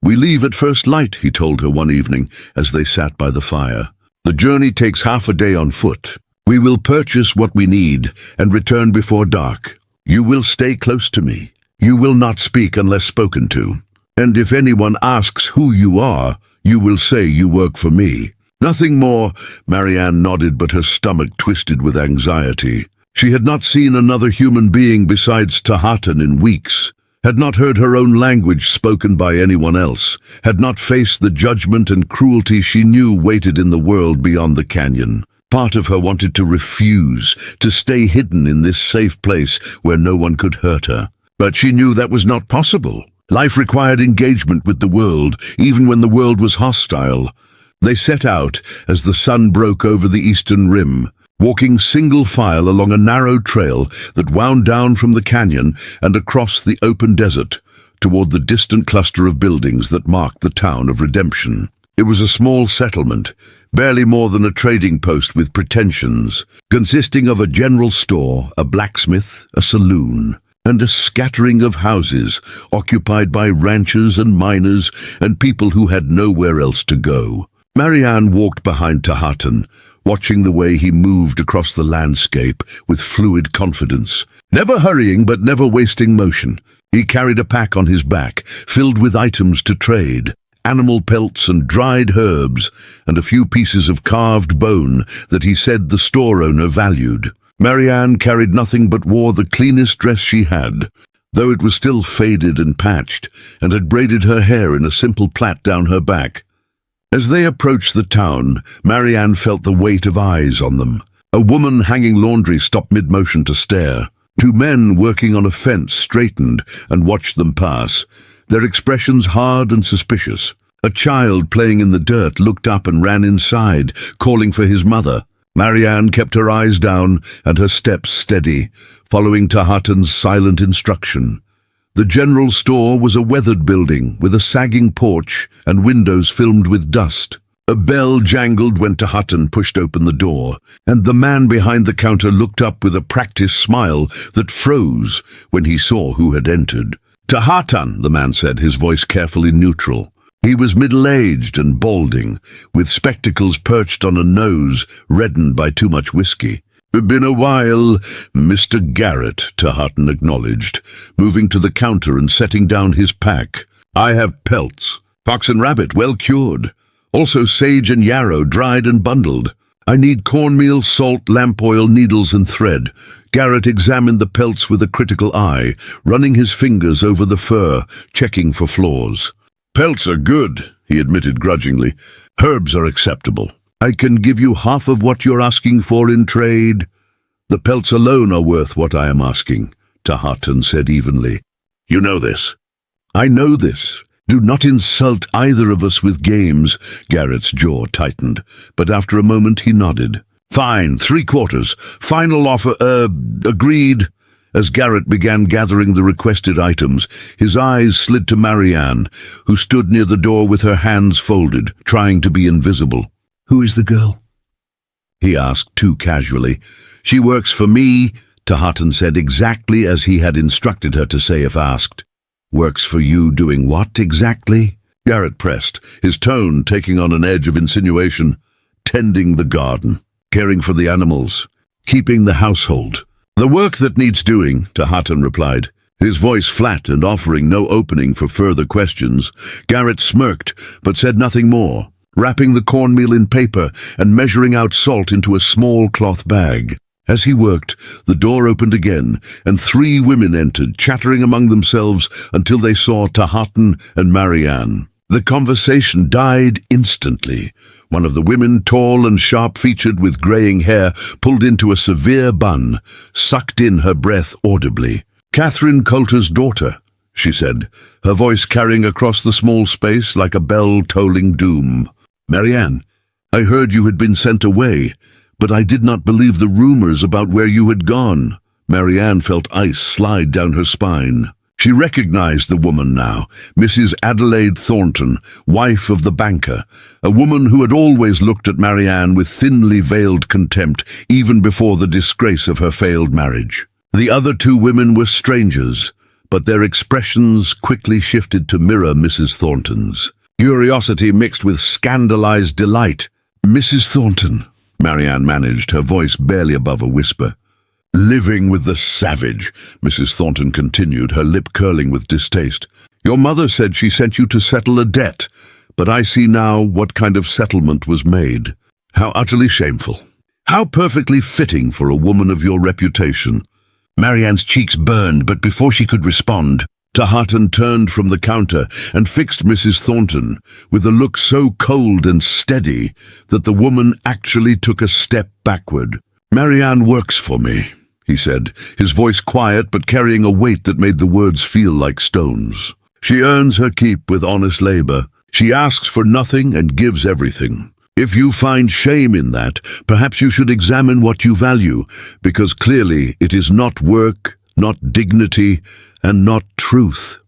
"We leave at first light," he told her one evening as they sat by the fire. "The journey takes half a day on foot. We will purchase what we need and return before dark. You will stay close to me. You will not speak unless spoken to. And if anyone asks who you are, you will say you work for me." Nothing more, Marianne nodded, but her stomach twisted with anxiety. She had not seen another human being besides Tahatan in weeks, had not heard her own language spoken by anyone else, had not faced the judgment and cruelty she knew waited in the world beyond the canyon. Part of her wanted to refuse, to stay hidden in this safe place where no one could hurt her. But she knew that was not possible. Life required engagement with the world, even when the world was hostile. They set out as the sun broke over the eastern rim, walking single file along a narrow trail that wound down from the canyon and across the open desert toward the distant cluster of buildings that marked the town of Redemption. It was a small settlement, barely more than a trading post with pretensions, consisting of a general store, a blacksmith, a saloon, and a scattering of houses occupied by ranchers and miners and people who had nowhere else to go. Marianne walked behind Tahatan, watching the way he moved across the landscape with fluid confidence, never hurrying but never wasting motion. He carried a pack on his back, filled with items to trade, animal pelts and dried herbs, and a few pieces of carved bone that he said the store owner valued. Marianne carried nothing but wore the cleanest dress she had, though it was still faded and patched, and had braided her hair in a simple plait down her back. As they approached the town, Marianne felt the weight of eyes on them. A woman hanging laundry stopped mid-motion to stare. Two men working on a fence straightened and watched them pass, their expressions hard and suspicious. A child playing in the dirt looked up and ran inside, calling for his mother. Marianne kept her eyes down and her steps steady, following Tahatan's silent instruction. The general store was a weathered building with a sagging porch and windows filmed with dust. A bell jangled when Tahatan pushed open the door, and the man behind the counter looked up with a practiced smile that froze when he saw who had entered. "Tahatan," the man said, his voice carefully neutral. He was middle-aged and balding, with spectacles perched on a nose reddened by too much whiskey. "Been a while, Mr. Garrett," Tahatan acknowledged, moving to the counter and setting down his pack. "I have pelts, fox and rabbit well cured, also sage and yarrow dried and bundled. I need cornmeal, salt, lamp oil, needles and thread." Garrett examined the pelts with a critical eye, running his fingers over the fur, checking for flaws. "Pelts are good," he admitted grudgingly. "Herbs are acceptable. I can give you half of what you're asking for in trade." "The pelts alone are worth what I am asking," Tahatan said evenly. "You know this." "I know this. Do not insult either of us with games." Garrett's jaw tightened, but after a moment he nodded. "Fine, 3/4. Final offer, agreed." As Garrett began gathering the requested items, his eyes slid to Marianne, who stood near the door with her hands folded, trying to be invisible. "Who is the girl?" he asked too casually. "She works for me," Tahatan said exactly as he had instructed her to say if asked. "Works for you doing what exactly?" Garrett pressed, his tone taking on an edge of insinuation. "Tending the garden, caring for the animals, keeping the household. The work that needs doing," Tahatan replied, his voice flat and offering no opening for further questions. Garrett smirked, but said nothing more, wrapping the cornmeal in paper and measuring out salt into a small cloth bag. As he worked, the door opened again, and 3 women entered, chattering among themselves until they saw Tahatan and Marianne. The conversation died instantly. One of the women, tall and sharp-featured with graying hair, pulled into a severe bun, sucked in her breath audibly. "Catherine Coulter's daughter," she said, her voice carrying across the small space like a bell tolling doom. "Marianne, I heard you had been sent away, but I did not believe the rumors about where you had gone." Marianne felt ice slide down her spine. She recognized the woman now, Mrs. Adelaide Thornton, wife of the banker, a woman who had always looked at Marianne with thinly veiled contempt even before the disgrace of her failed marriage. The other 2 women were strangers, but their expressions quickly shifted to mirror Mrs. Thornton's. Curiosity mixed with scandalized delight. "Mrs. Thornton," Marianne managed, her voice barely above a whisper. "Living with the savage," Mrs. Thornton continued, her lip curling with distaste. "Your mother said she sent you to settle a debt, but I see now what kind of settlement was made. How utterly shameful. How perfectly fitting for a woman of your reputation." Marianne's cheeks burned, but before she could respond, Tahatan turned from the counter and fixed Mrs. Thornton with a look so cold and steady that the woman actually took a step backward. "Marianne works for me," he said, his voice quiet but carrying a weight that made the words feel like stones. "She earns her keep with honest labor. She asks for nothing and gives everything. If you find shame in that, perhaps you should examine what you value, because clearly it is not work, not dignity, and not truth."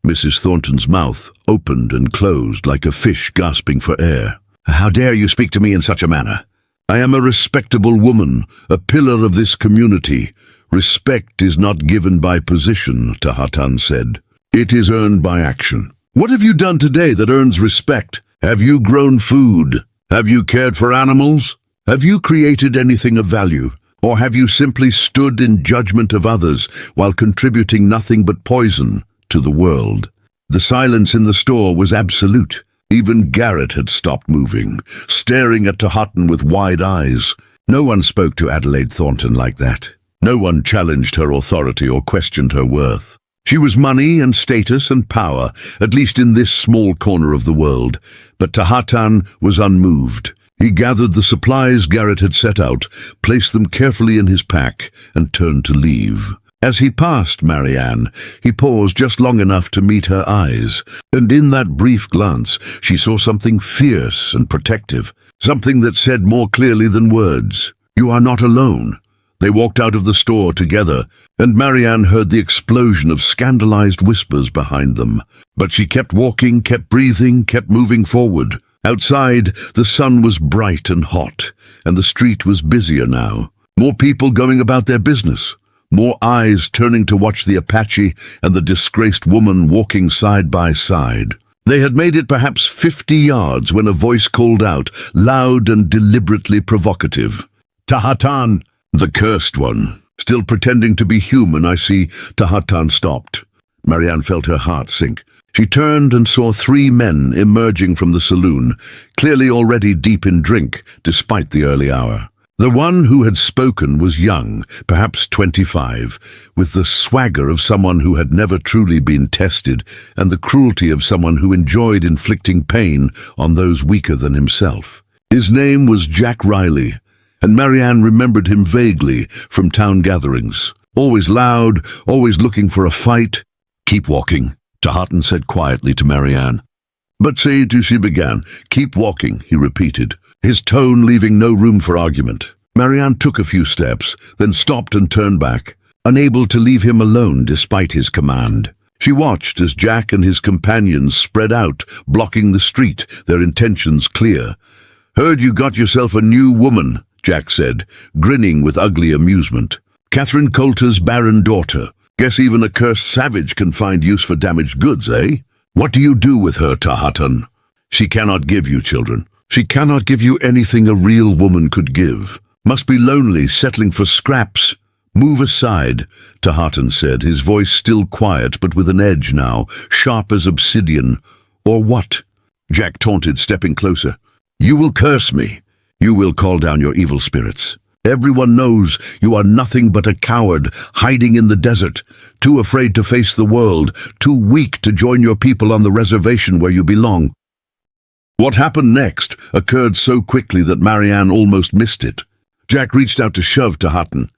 Mrs. Thornton's mouth opened and closed like a fish gasping for air. "How dare you speak to me in such a manner? I am a respectable woman, a pillar of this community. Respect is not given by position," Tahatan said. "It is earned by action. What have you done today that earns respect? Have you grown food? Have you cared for animals? Have you created anything of value? Or have you simply stood in judgment of others while contributing nothing but poison to the world?" The silence in the store was absolute. Even Garrett had stopped moving, staring at Tahatan with wide eyes. No one spoke to Adelaide Thornton like that. No one challenged her authority or questioned her worth. She was money and status and power, at least in this small corner of the world. But Tahatan was unmoved. He gathered the supplies Garrett had set out, placed them carefully in his pack, and turned to leave. As he passed Marianne, he paused just long enough to meet her eyes, and in that brief glance she saw something fierce and protective, something that said more clearly than words, "You are not alone." They walked out of the store together, and Marianne heard the explosion of scandalized whispers behind them. But she kept walking, kept breathing, kept moving forward. Outside, the sun was bright and hot, and the street was busier now. More people going about their business. More eyes turning to watch the Apache and the disgraced woman walking side by side. They had made it perhaps 50 yards when a voice called out, loud and deliberately provocative. "Tahatan!" "The cursed one." Still pretending to be human, I see. Tahatan stopped. Marianne felt her heart sink. She turned and saw 3 men emerging from the saloon, clearly already deep in drink, despite the early hour. The one who had spoken was young, perhaps 25, with the swagger of someone who had never truly been tested and the cruelty of someone who enjoyed inflicting pain on those weaker than himself. His name was Jack Riley, and Marianne remembered him vaguely from town gatherings. Always loud, always looking for a fight. "Keep walking," Tahatan said quietly to Marianne. "But say it as she began. Keep walking," he repeated, his tone leaving no room for argument. Marianne took a few steps, then stopped and turned back, unable to leave him alone despite his command. She watched as Jack and his companions spread out, blocking the street, their intentions clear. "Heard you got yourself a new woman," Jack said, grinning with ugly amusement. "Catherine Coulter's Barren daughter. Guess even a cursed savage can find use for damaged goods, eh? What do you do with her, Tahatan?" "She cannot give you children. She cannot give you anything a real woman could give. Must be lonely, settling for scraps." "Move aside," Tahatan said, his voice still quiet but with an edge now, sharp as obsidian. "Or what?" Jack taunted, stepping closer. "You will curse me. You will call down your evil spirits. Everyone knows you are nothing but a coward, hiding in the desert, too afraid to face the world, too weak to join your people on the reservation where you belong." What happened next occurred so quickly that Marianne almost missed it. Jack reached out to shove Tahatan,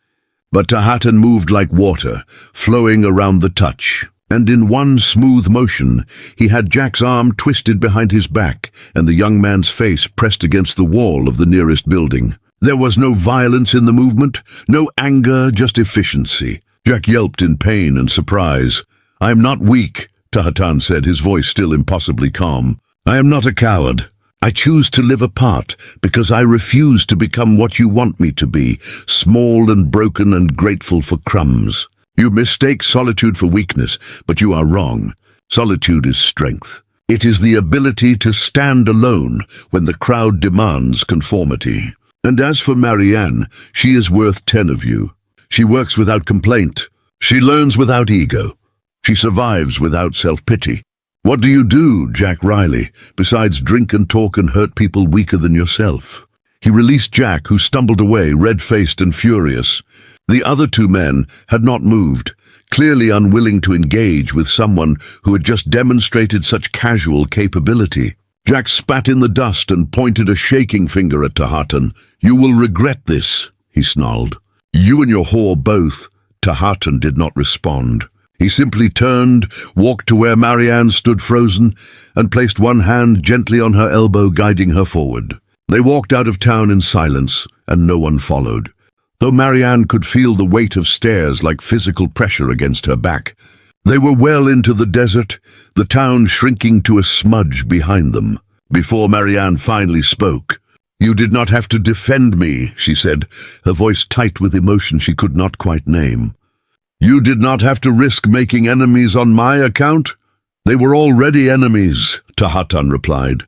but Tahatan moved like water, flowing around the touch, and in one smooth motion he had Jack's arm twisted behind his back and the young man's face pressed against the wall of the nearest building. There was no violence in the movement, no anger, just efficiency. Jack yelped in pain and surprise. "I am not weak," Tahatan said, his voice still impossibly calm. "I am not a coward. I choose to live apart because I refuse to become what you want me to be, small and broken and grateful for crumbs. You mistake solitude for weakness, but you are wrong. Solitude is strength. It is the ability to stand alone when the crowd demands conformity. And as for Marianne, she is worth 10 of you. She works without complaint. She learns without ego. She survives without self-pity. What do you do, Jack Riley, besides drink and talk and hurt people weaker than yourself? He released Jack, who stumbled away, red-faced and furious. The other two men had not moved, clearly unwilling to engage with someone who had just demonstrated such casual capability. Jack spat in the dust and pointed a shaking finger at Tahatan. "You will regret this," he snarled. "You and your whore both." Tahatan did not respond. He simply turned, walked to where Marianne stood frozen, and placed one hand gently on her elbow, guiding her forward. They walked out of town in silence, and no one followed, though Marianne could feel the weight of stairs like physical pressure against her back. They were well into the desert, the town shrinking to a smudge behind them, before Marianne finally spoke. "You did not have to defend me," she said, her voice tight with emotion she could not quite name. "You did not have to risk making enemies on my account." "They were already enemies," Tahatan replied.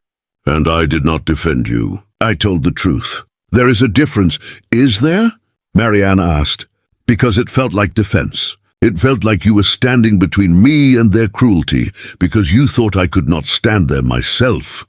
"And I did not defend you. I told the truth." "There is a difference." "Is there?" Marianne asked. "Because it felt like defense. It felt like you were standing between me and their cruelty, because you thought I could not stand there myself."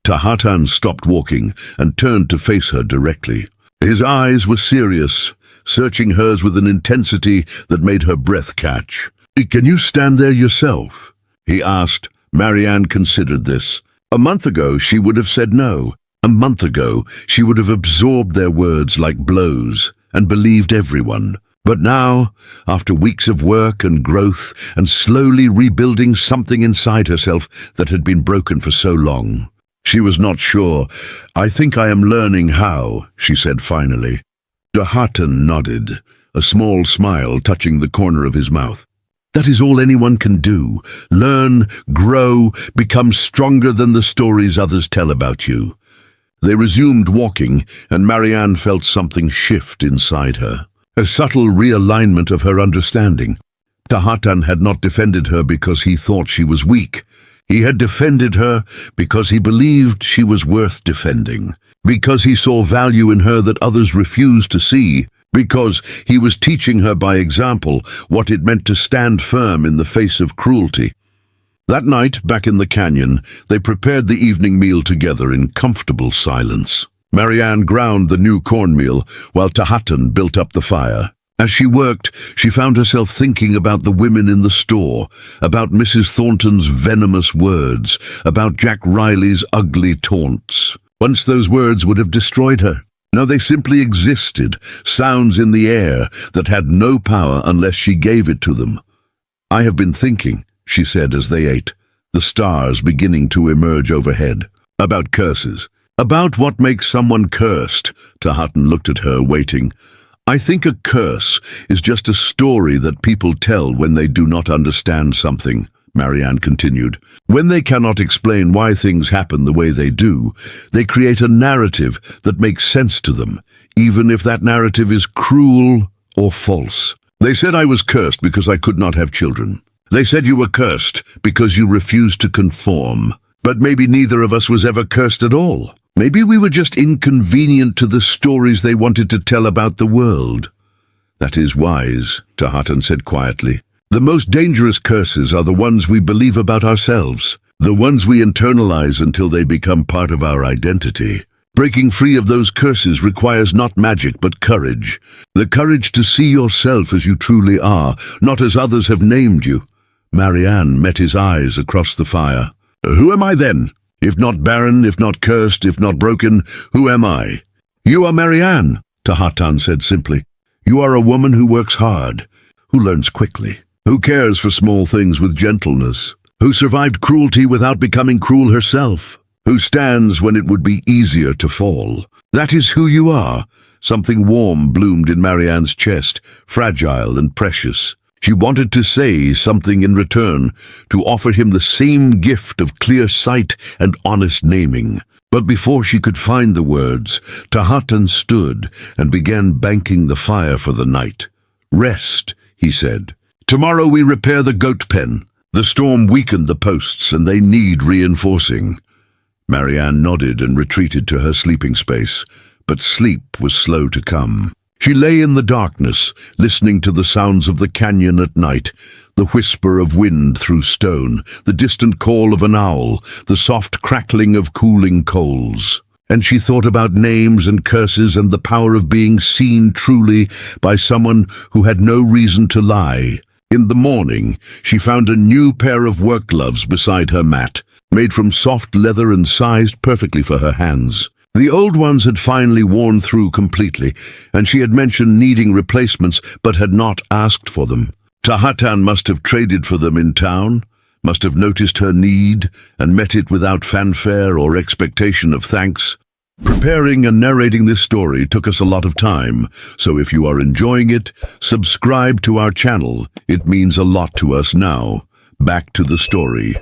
Tahatan stopped walking and turned to face her directly. His eyes were serious, searching hers with an intensity that made her breath catch. "Can you stand there yourself?" he asked. Marianne considered this. A month ago, she would have said no. A month ago, she would have absorbed their words like blows and believed everyone. But now, after weeks of work and growth and slowly rebuilding something inside herself that had been broken for so long, she was not sure. "I think I am learning how," she said finally. Tahatan nodded, a small smile touching the corner of his mouth. "That is all anyone can do. Learn, grow, become stronger than the stories others tell about you." They resumed walking, and Marianne felt something shift inside her. A subtle realignment of her understanding. Tahatan had not defended her because he thought she was weak. He had defended her because he believed she was worth defending, because he saw value in her that others refused to see, because he was teaching her by example what it meant to stand firm in the face of cruelty. That night, back in the canyon, they prepared the evening meal together in comfortable silence. Marianne ground the new cornmeal while Tahatan built up the fire. As she worked, she found herself thinking about the women in the store, about Mrs. Thornton's venomous words, about Jack Riley's ugly taunts. Once those words would have destroyed her. Now they simply existed, sounds in the air that had no power unless she gave it to them. "I have been thinking," she said as they ate, the stars beginning to emerge overhead, "about curses. About what makes someone cursed." Tahatan looked at her, waiting. "I think a curse is just a story that people tell when they do not understand something," Marianne continued. "When they cannot explain why things happen the way they do, they create a narrative that makes sense to them, even if that narrative is cruel or false. They said I was cursed because I could not have children. They said you were cursed because you refused to conform. But maybe neither of us was ever cursed at all. Maybe we were just inconvenient to the stories they wanted to tell about the world." "That is wise," Tahatan said quietly. "The most dangerous curses are the ones we believe about ourselves, the ones we internalize until they become part of our identity. Breaking free of those curses requires not magic but courage. The courage to see yourself as you truly are, not as others have named you." Marianne met his eyes across the fire. "Who am I then? If not barren, if not cursed, if not broken, who am I?" "You are Marianne," Tahatan said simply. "You are a woman who works hard, who learns quickly, who cares for small things with gentleness, who survived cruelty without becoming cruel herself, who stands when it would be easier to fall. That is who you are." Something warm bloomed in Marianne's chest, fragile and precious. She wanted to say something in return, to offer him the same gift of clear sight and honest naming. But before she could find the words, Tahatan stood and began banking the fire for the night. "Rest," he said. "Tomorrow we repair the goat pen. The storm weakened the posts and they need reinforcing." Marianne nodded and retreated to her sleeping space, but sleep was slow to come. She lay in the darkness, listening to the sounds of the canyon at night, The whisper of wind through stone, the distant call of an owl, the soft crackling of cooling coals. And she thought about names and curses and the power of being seen truly by someone who had no reason to lie. In the morning, she found a new pair of work gloves beside her mat, made from soft leather and sized perfectly for her hands. The old ones had finally worn through completely, and she had mentioned needing replacements but had not asked for them. Tahatan must have traded for them in town, must have noticed her need and met it without fanfare or expectation of thanks. Preparing and narrating this story took us a lot of time, so if you are enjoying it, subscribe to our channel. It means a lot to us now. Back to the story.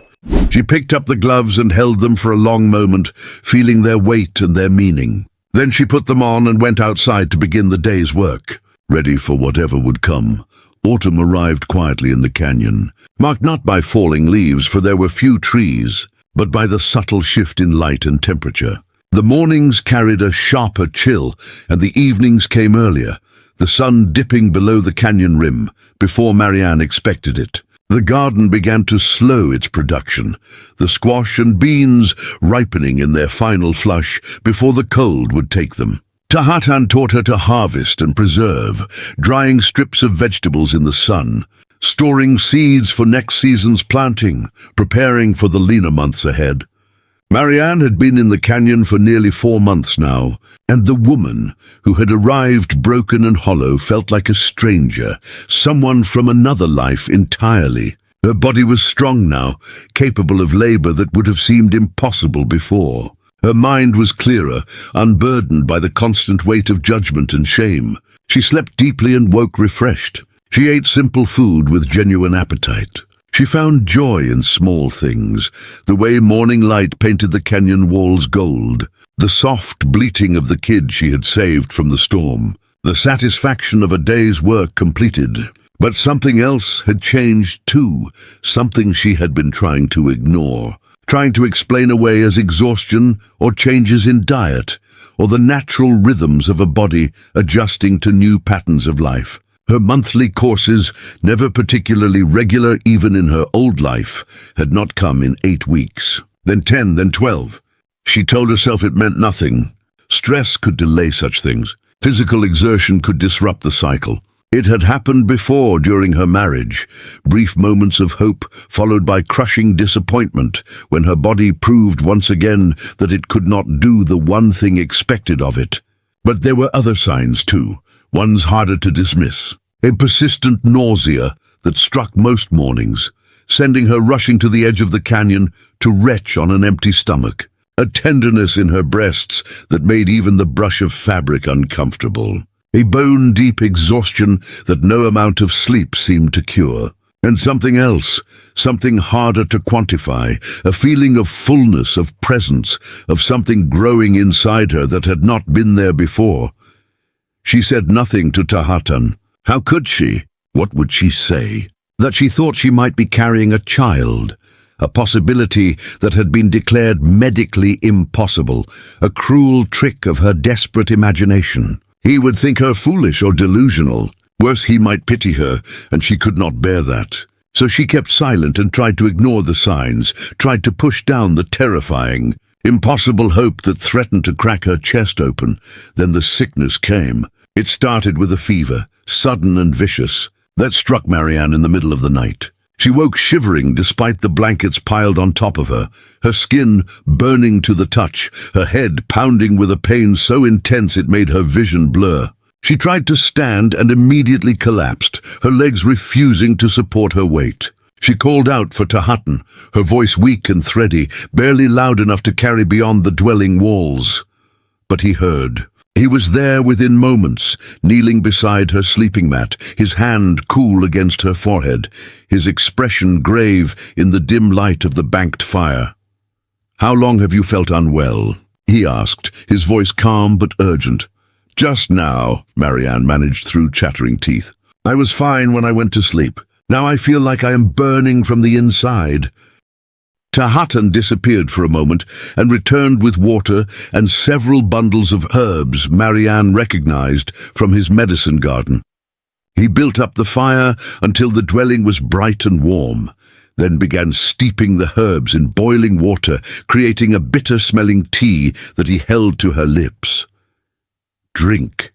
She picked up the gloves and held them for a long moment, feeling their weight and their meaning. Then she put them on and went outside to begin the day's work. Ready for whatever would come, autumn arrived quietly in the canyon, marked not by falling leaves, for there were few trees, but by the subtle shift in light and temperature. The mornings carried a sharper chill, and the evenings came earlier, the sun dipping below the canyon rim, before Marianne expected it. The garden began to slow its production, the squash and beans ripening in their final flush before the cold would take them. Tahatan taught her to harvest and preserve, drying strips of vegetables in the sun, storing seeds for next season's planting, preparing for the leaner months ahead. Marianne had been in the canyon for nearly 4 months now, and the woman who had arrived broken and hollow felt like a stranger, someone from another life entirely. Her body was strong now, capable of labor that would have seemed impossible before. Her mind was clearer, unburdened by the constant weight of judgment and shame. She slept deeply and woke refreshed. She ate simple food with genuine appetite. She found joy in small things, the way morning light painted the canyon walls gold, the soft bleating of the kid she had saved from the storm, the satisfaction of a day's work completed. But something else had changed too, something she had been trying to ignore, trying to explain away as exhaustion or changes in diet, or the natural rhythms of a body adjusting to new patterns of life. Her monthly courses, never particularly regular even in her old life, had not come in 8 weeks. Then 10, then 12. She told herself it meant nothing. Stress could delay such things. Physical exertion could disrupt the cycle. It had happened before during her marriage, brief moments of hope followed by crushing disappointment when her body proved once again that it could not do the one thing expected of it. But there were other signs too, ones harder to dismiss. A persistent nausea that struck most mornings, sending her rushing to the edge of the canyon to retch on an empty stomach. A tenderness in her breasts that made even the brush of fabric uncomfortable. A bone-deep exhaustion that no amount of sleep seemed to cure. And something else, something harder to quantify, a feeling of fullness, of presence, of something growing inside her that had not been there before. She said nothing to Tahatan. How could she? What would she say? That she thought she might be carrying a child, a possibility that had been declared medically impossible, a cruel trick of her desperate imagination. He would think her foolish or delusional. Worse, he might pity her, and she could not bear that. So she kept silent and tried to ignore the signs, tried to push down the terrifying, impossible hope that threatened to crack her chest open. Then the sickness came. It started with a fever, sudden and vicious, that struck Marianne in the middle of the night. She woke shivering despite the blankets piled on top of her skin burning to the touch, her head pounding with a pain so intense it made her vision blur. She tried to stand and immediately collapsed, her legs refusing to support her weight. She called out for Tahatan, her voice weak and thready, barely loud enough to carry beyond the dwelling walls. But he heard. He was there within moments, kneeling beside her sleeping mat, his hand cool against her forehead, his expression grave in the dim light of the banked fire. "How long have you felt unwell?" he asked, his voice calm but urgent. "Just now," Marianne managed through chattering teeth. "I was fine when I went to sleep. Now I feel like I am burning from the inside." Tahatan disappeared for a moment and returned with water and several bundles of herbs Marianne recognized from his medicine garden. He built up the fire until the dwelling was bright and warm, then began steeping the herbs in boiling water, creating a bitter-smelling tea that he held to her lips. "Drink,"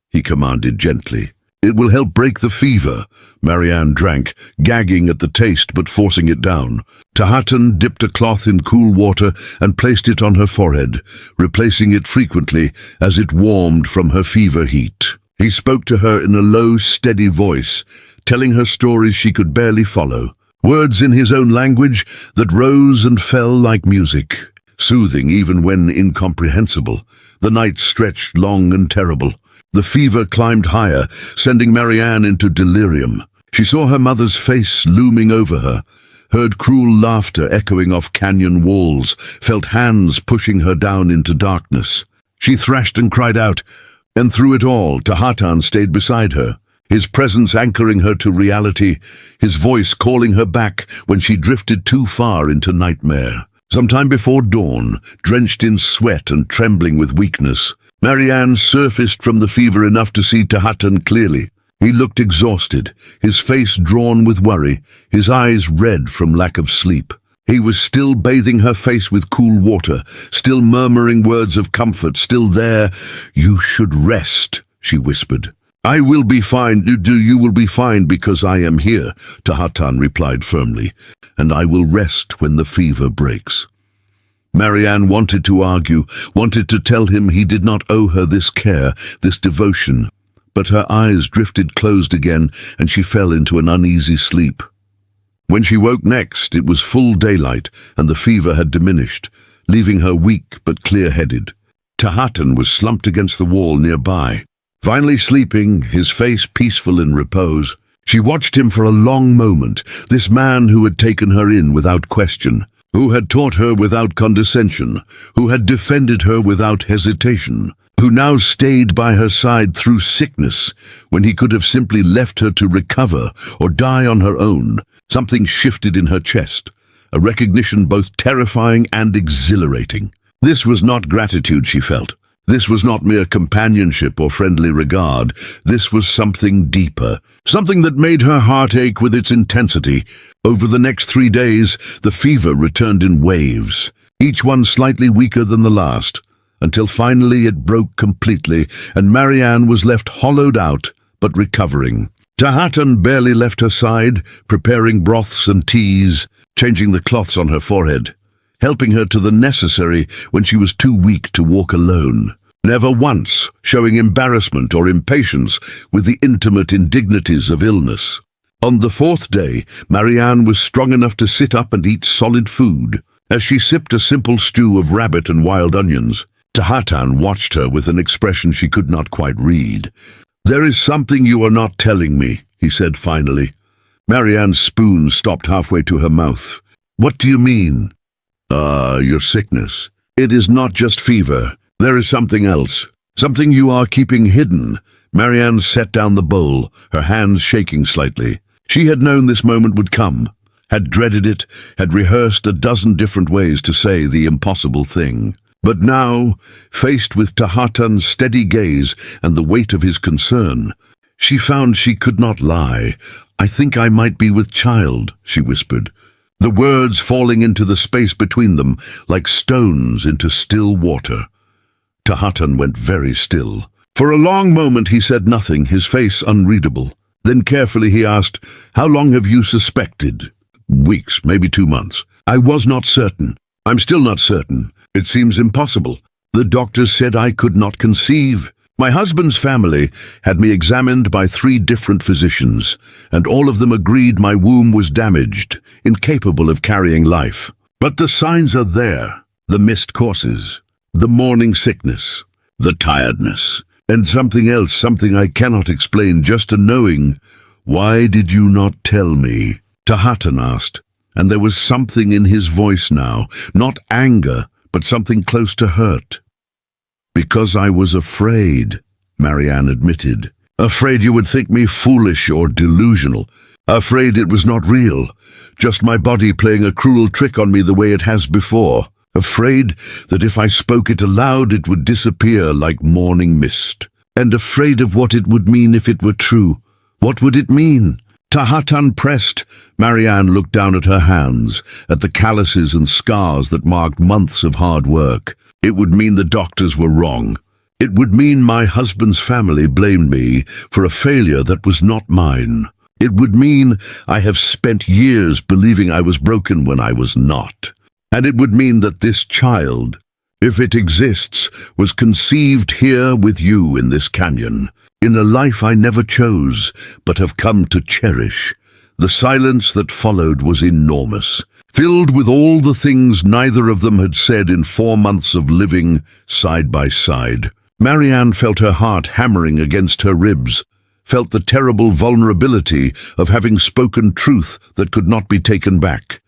he commanded gently. "It will help break the fever." Marianne drank, gagging at the taste but forcing it down. Tahatan dipped a cloth in cool water and placed it on her forehead, replacing it frequently as it warmed from her fever heat. He spoke to her in a low, steady voice, telling her stories she could barely follow, words in his own language that rose and fell like music, soothing even when incomprehensible. The night stretched long and terrible. The fever climbed higher, sending Marianne into delirium. She saw her mother's face looming over her, heard cruel laughter echoing off canyon walls, felt hands pushing her down into darkness. She thrashed and cried out, and through it all, Tahatan stayed beside her, his presence anchoring her to reality, his voice calling her back when she drifted too far into nightmare. Sometime before dawn, drenched in sweat and trembling with weakness, Marianne surfaced from the fever enough to see Tahatan clearly. He looked exhausted, his face drawn with worry, his eyes red from lack of sleep. He was still bathing her face with cool water, still murmuring words of comfort, still there. "You should rest," she whispered. "I will be fine. You will be fine because I am here," Tahatan replied firmly, "and I will rest when the fever breaks." Marianne wanted to argue, wanted to tell him he did not owe her this care, this devotion, but her eyes drifted closed again and she fell into an uneasy sleep. When she woke next, it was full daylight and the fever had diminished, leaving her weak but clear-headed. Tahatan was slumped against the wall nearby, finally sleeping, his face peaceful in repose. She watched him for a long moment, this man who had taken her in without question, who had taught her without condescension, who had defended her without hesitation, who now stayed by her side through sickness when he could have simply left her to recover or die on her own. Something shifted in her chest, a recognition both terrifying and exhilarating. This was not gratitude, she felt. This was not mere companionship or friendly regard. This was something deeper, something that made her heart ache with its intensity. Over the next 3 days, the fever returned in waves, each one slightly weaker than the last, until finally it broke completely, and Marianne was left hollowed out, but recovering. Tahatan barely left her side, preparing broths and teas, changing the cloths on her forehead, helping her to the necessary when she was too weak to walk alone, never once showing embarrassment or impatience with the intimate indignities of illness. On the 4th day, Marianne was strong enough to sit up and eat solid food. As she sipped a simple stew of rabbit and wild onions, Tahatan watched her with an expression she could not quite read. "There is something you are not telling me," he said finally. Marianne's spoon stopped halfway to her mouth. "What do you mean?" Your sickness. It is not just fever. There is something else. Something you are keeping hidden." Marianne set down the bowl, her hands shaking slightly. She had known this moment would come, had dreaded it, had rehearsed a dozen different ways to say the impossible thing. But now, faced with Tahatan's steady gaze and the weight of his concern, she found she could not lie. "I think I might be with child," she whispered, the words falling into the space between them like stones into still water. Tahatan went very still. For a long moment he said nothing, his face unreadable. Then carefully he asked, "How long have you suspected?" "Weeks, maybe 2 months. I was not certain. I'm still not certain. It seems impossible. The doctors said I could not conceive. My husband's family had me examined by 3 different physicians, and all of them agreed my womb was damaged, incapable of carrying life. But the signs are there, the missed courses, the morning sickness, the tiredness, and something else, something I cannot explain, just a knowing. Why did you not tell me?" Tahatan asked, and there was something in his voice now, not anger, but something close to hurt. "Because I was afraid," Marianne admitted. "Afraid you would think me foolish or delusional. Afraid it was not real, just my body playing a cruel trick on me the way it has before. Afraid that if I spoke it aloud it would disappear like morning mist. And afraid of what it would mean if it were true. What would it mean? Tahatan pressed. Marianne looked down at her hands, at the calluses and scars that marked months of hard work. It would mean the doctors were wrong. It would mean my husband's family blamed me for a failure that was not mine. It would mean I have spent years believing I was broken when I was not. And it would mean that this child, if it exists, was conceived here with you in this canyon, in a life I never chose, but have come to cherish. The silence that followed was enormous, filled with all the things neither of them had said in 4 months of living side by side. Marianne felt her heart hammering against her ribs, felt the terrible vulnerability of having spoken truth that could not be taken back.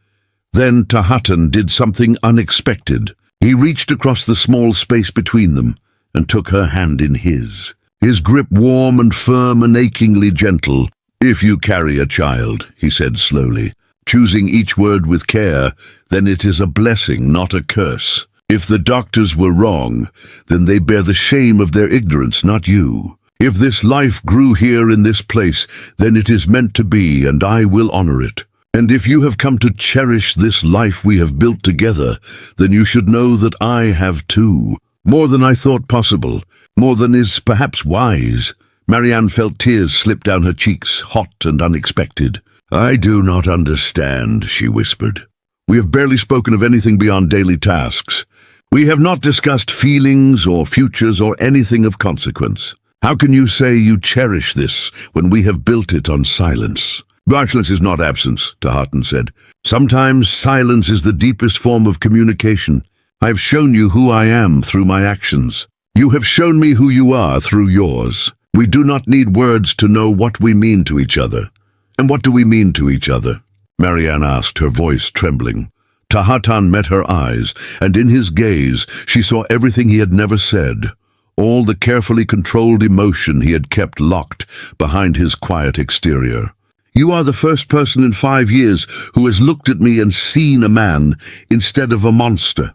Then Tahatan did something unexpected. He reached across the small space between them and took her hand in his grip warm and firm and achingly gentle. "If you carry a child," he said slowly, choosing each word with care, "then it is a blessing, not a curse. If the doctors were wrong, then they bear the shame of their ignorance, not you. If this life grew here in this place, then it is meant to be, and I will honor it. And if you have come to cherish this life we have built together, then you should know that I have too. More than I thought possible, more than is perhaps wise." Marianne felt tears slip down her cheeks, hot and unexpected. "I do not understand," she whispered. "We have barely spoken of anything beyond daily tasks. We have not discussed feelings or futures or anything of consequence. How can you say you cherish this when we have built it on silence?" "Silence is not absence," Tahatan said. "Sometimes silence is the deepest form of communication. I have shown you who I am through my actions. You have shown me who you are through yours. We do not need words to know what we mean to each other." "And what do we mean to each other?" Marianne asked, her voice trembling. Tahatan met her eyes, and in his gaze she saw everything he had never said, all the carefully controlled emotion he had kept locked behind his quiet exterior. "You are the first person in 5 years who has looked at me and seen a man instead of a monster.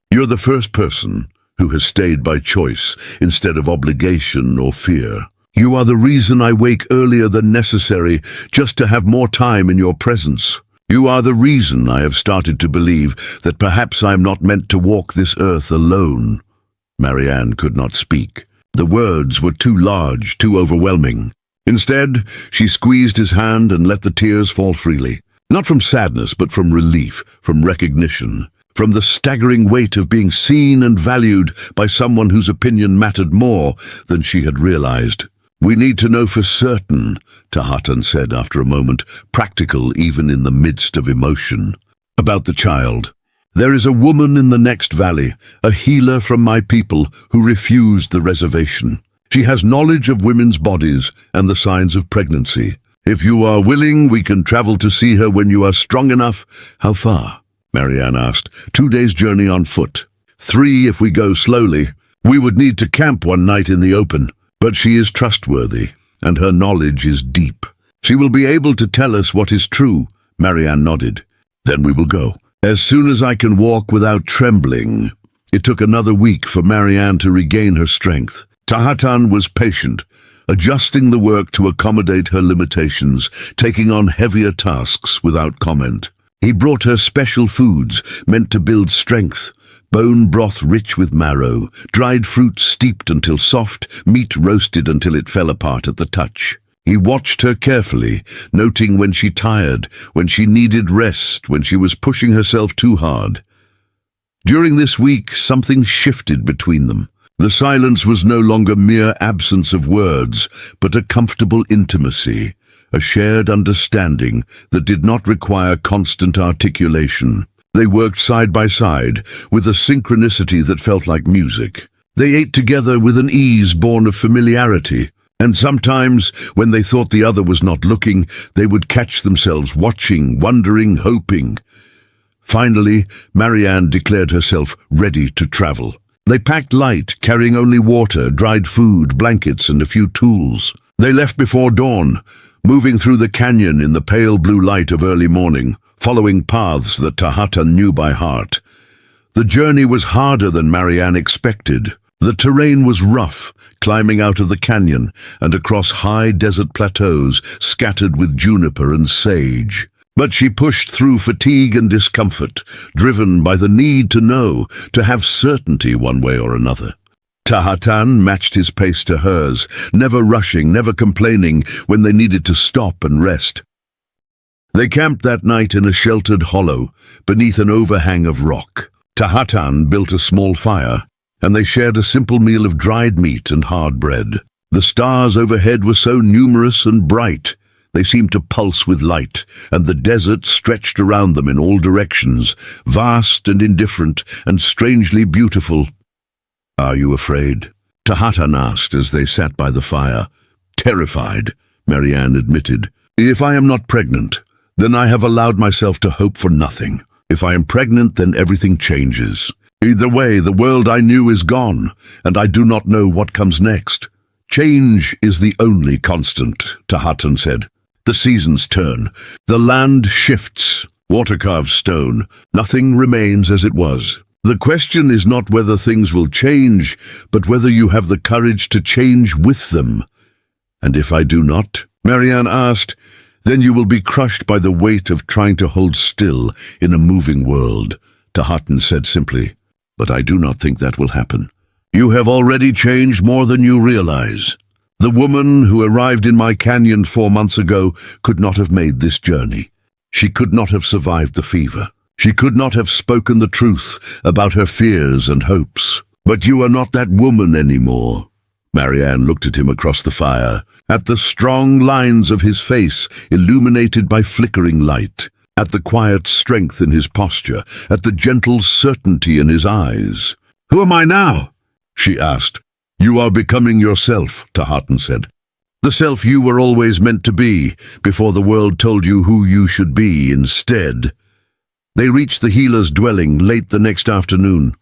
You're the first person who has stayed by choice instead of obligation or fear. You are the reason I wake earlier than necessary just to have more time in your presence. You are the reason I have started to believe that perhaps I am not meant to walk this earth alone." Marianne could not speak. The words were too large, too overwhelming. Instead, she squeezed his hand and let the tears fall freely. Not from sadness, but from relief, from recognition, from the staggering weight of being seen and valued by someone whose opinion mattered more than she had realized. "We need to know for certain," Tahatan said after a moment, practical even in the midst of emotion. "About the child. There is a woman in the next valley, a healer from my people, who refused the reservation. She has knowledge of women's bodies and the signs of pregnancy. If you are willing, we can travel to see her when you are strong enough." "How far?" Marianne asked. 2 days' journey on foot. 3 if we go slowly. We would need to camp one night in the open. But she is trustworthy, and her knowledge is deep. She will be able to tell us what is true." Marianne nodded. "Then we will go. As soon as I can walk without trembling." It took another week for Marianne to regain her strength. Tahatan was patient, adjusting the work to accommodate her limitations, taking on heavier tasks without comment. He brought her special foods meant to build strength, bone broth rich with marrow, dried fruit steeped until soft, meat roasted until it fell apart at the touch. He watched her carefully, noting when she tired, when she needed rest, when she was pushing herself too hard. During this week, something shifted between them. The silence was no longer mere absence of words, but a comfortable intimacy, a shared understanding that did not require constant articulation. They worked side by side, with a synchronicity that felt like music. They ate together with an ease born of familiarity, and sometimes, when they thought the other was not looking, they would catch themselves watching, wondering, hoping. Finally, Marianne declared herself ready to travel. They packed light, carrying only water, dried food, blankets, and a few tools. They left before dawn, moving through the canyon in the pale blue light of early morning, following paths that Tahatan knew by heart. The journey was harder than Marianne expected. The terrain was rough, climbing out of the canyon and across high desert plateaus scattered with juniper and sage. But she pushed through fatigue and discomfort, driven by the need to know, to have certainty one way or another. Tahatan matched his pace to hers, never rushing, never complaining when they needed to stop and rest. They camped that night in a sheltered hollow, beneath an overhang of rock. Tahatan built a small fire, and they shared a simple meal of dried meat and hard bread. The stars overhead were so numerous and bright, they seemed to pulse with light, and the desert stretched around them in all directions, vast and indifferent and strangely beautiful. "Are you afraid?" Tahatan asked as they sat by the fire. "Terrified," Marianne admitted. "If I am not pregnant, then I have allowed myself to hope for nothing. If I am pregnant, then everything changes. Either way, the world I knew is gone, and I do not know what comes next. Change is the only constant," Tahatan said. "The seasons turn, the land shifts, water-carved stone. Nothing remains as it was. The question is not whether things will change, but whether you have the courage to change with them." "And if I do not?" Marianne asked. "Then you will be crushed by the weight of trying to hold still in a moving world," Tahatan said simply. "But I do not think that will happen. You have already changed more than you realize. The woman who arrived in my canyon 4 months ago could not have made this journey. She could not have survived the fever. She could not have spoken the truth about her fears and hopes. But you are not that woman anymore." Marianne looked at him across the fire, at the strong lines of his face illuminated by flickering light, at the quiet strength in his posture, at the gentle certainty in his eyes. "Who am I now?" she asked. "You are becoming yourself," Tahatan said. "The self you were always meant to be, before the world told you who you should be instead." They reached the healer's dwelling late the next afternoon.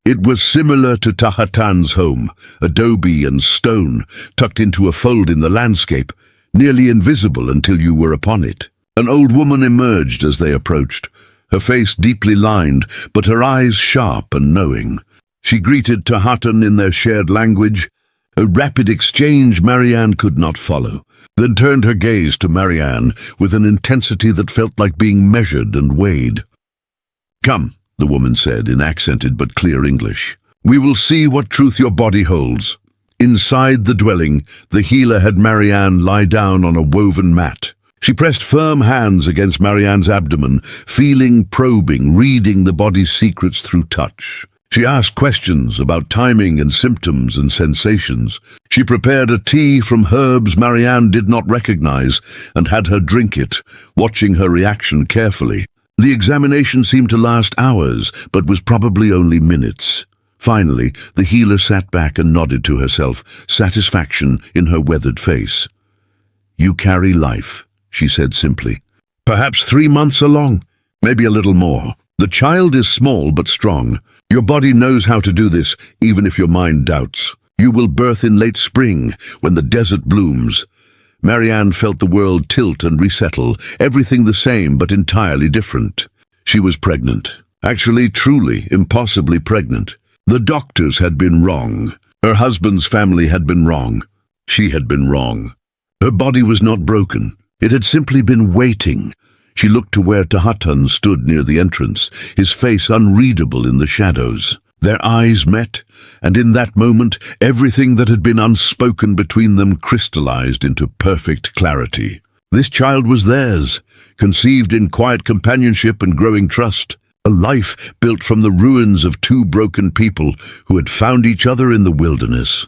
It was similar to Tahatan's home, adobe and stone, tucked into a fold in the landscape, nearly invisible until you were upon it. An old woman emerged as they approached, her face deeply lined, but her eyes sharp and knowing. She greeted Tahatan in their shared language, a rapid exchange Marianne could not follow, then turned her gaze to Marianne with an intensity that felt like being measured and weighed. "Come," the woman said in accented but clear English. "We will see what truth your body holds." Inside the dwelling, the healer had Marianne lie down on a woven mat. She pressed firm hands against Marianne's abdomen, feeling, probing, reading the body's secrets through touch. She asked questions about timing and symptoms and sensations. She prepared a tea from herbs Marianne did not recognize and had her drink it, watching her reaction carefully. The examination seemed to last hours, but was probably only minutes. Finally, the healer sat back and nodded to herself, satisfaction in her weathered face. "You carry life," she said simply. "Perhaps 3 months along, maybe a little more. The child is small but strong. Your body knows how to do this, even if your mind doubts. You will birth in late spring, when the desert blooms." Marianne felt the world tilt and resettle, everything the same but entirely different. She was pregnant. Actually, truly, impossibly pregnant. The doctors had been wrong. Her husband's family had been wrong. She had been wrong. Her body was not broken. It had simply been waiting. She looked to where Tahatan stood near the entrance, his face unreadable in the shadows. Their eyes met, and in that moment, everything that had been unspoken between them crystallized into perfect clarity. This child was theirs, conceived in quiet companionship and growing trust, a life built from the ruins of 2 broken people who had found each other in the wilderness.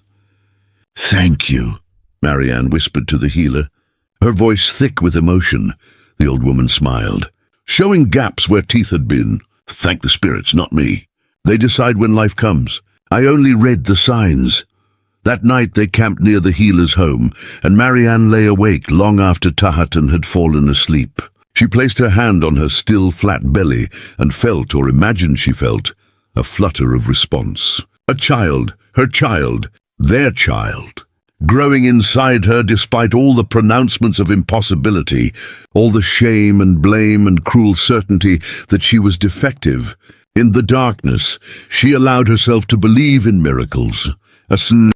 "Thank you," Marianne whispered to the healer, her voice thick with emotion. The old woman smiled, showing gaps where teeth had been. "Thank the spirits, not me. They decide when life comes. I only read the signs." That night they camped near the healer's home, and Marianne lay awake long after Tahatan had fallen asleep. She placed her hand on her still flat belly and felt, or imagined she felt, a flutter of response. A child, her child, their child, growing inside her despite all the pronouncements of impossibility, all the shame and blame and cruel certainty that she was defective. In the darkness, she allowed herself to believe in miracles.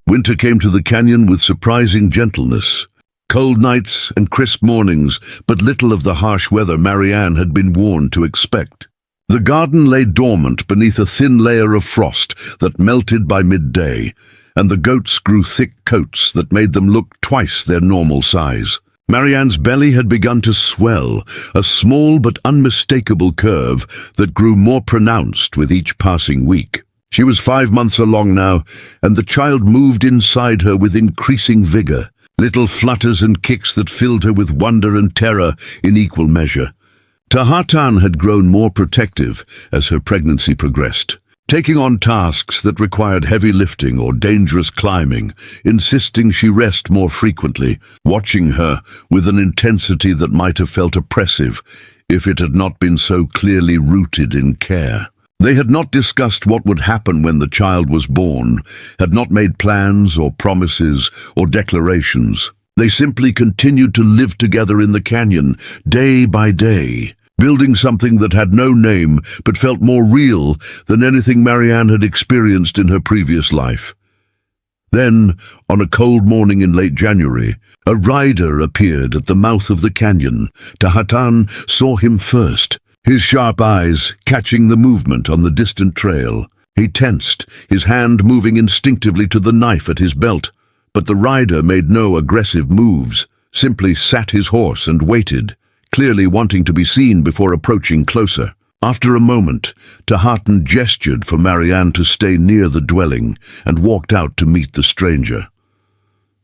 Winter came to the canyon with surprising gentleness. Cold nights and crisp mornings, but little of the harsh weather Marianne had been warned to expect. The garden lay dormant beneath a thin layer of frost that melted by midday, and the goats grew thick coats that made them look twice their normal size. Marianne's belly had begun to swell, a small but unmistakable curve that grew more pronounced with each passing week. She was 5 months along now, and the child moved inside her with increasing vigor, little flutters and kicks that filled her with wonder and terror in equal measure. Tahatan had grown more protective as her pregnancy progressed, taking on tasks that required heavy lifting or dangerous climbing, insisting she rest more frequently, watching her with an intensity that might have felt oppressive if it had not been so clearly rooted in care. They had not discussed what would happen when the child was born, had not made plans or promises or declarations. They simply continued to live together in the canyon, day by day, building something that had no name but felt more real than anything Marianne had experienced in her previous life. Then, on a cold morning in late January, a rider appeared at the mouth of the canyon. Tahatan saw him first, his sharp eyes catching the movement on the distant trail. He tensed, his hand moving instinctively to the knife at his belt, but the rider made no aggressive moves, simply sat his horse and waited, clearly wanting to be seen before approaching closer. After a moment, Tahatan gestured for Marianne to stay near the dwelling and walked out to meet the stranger.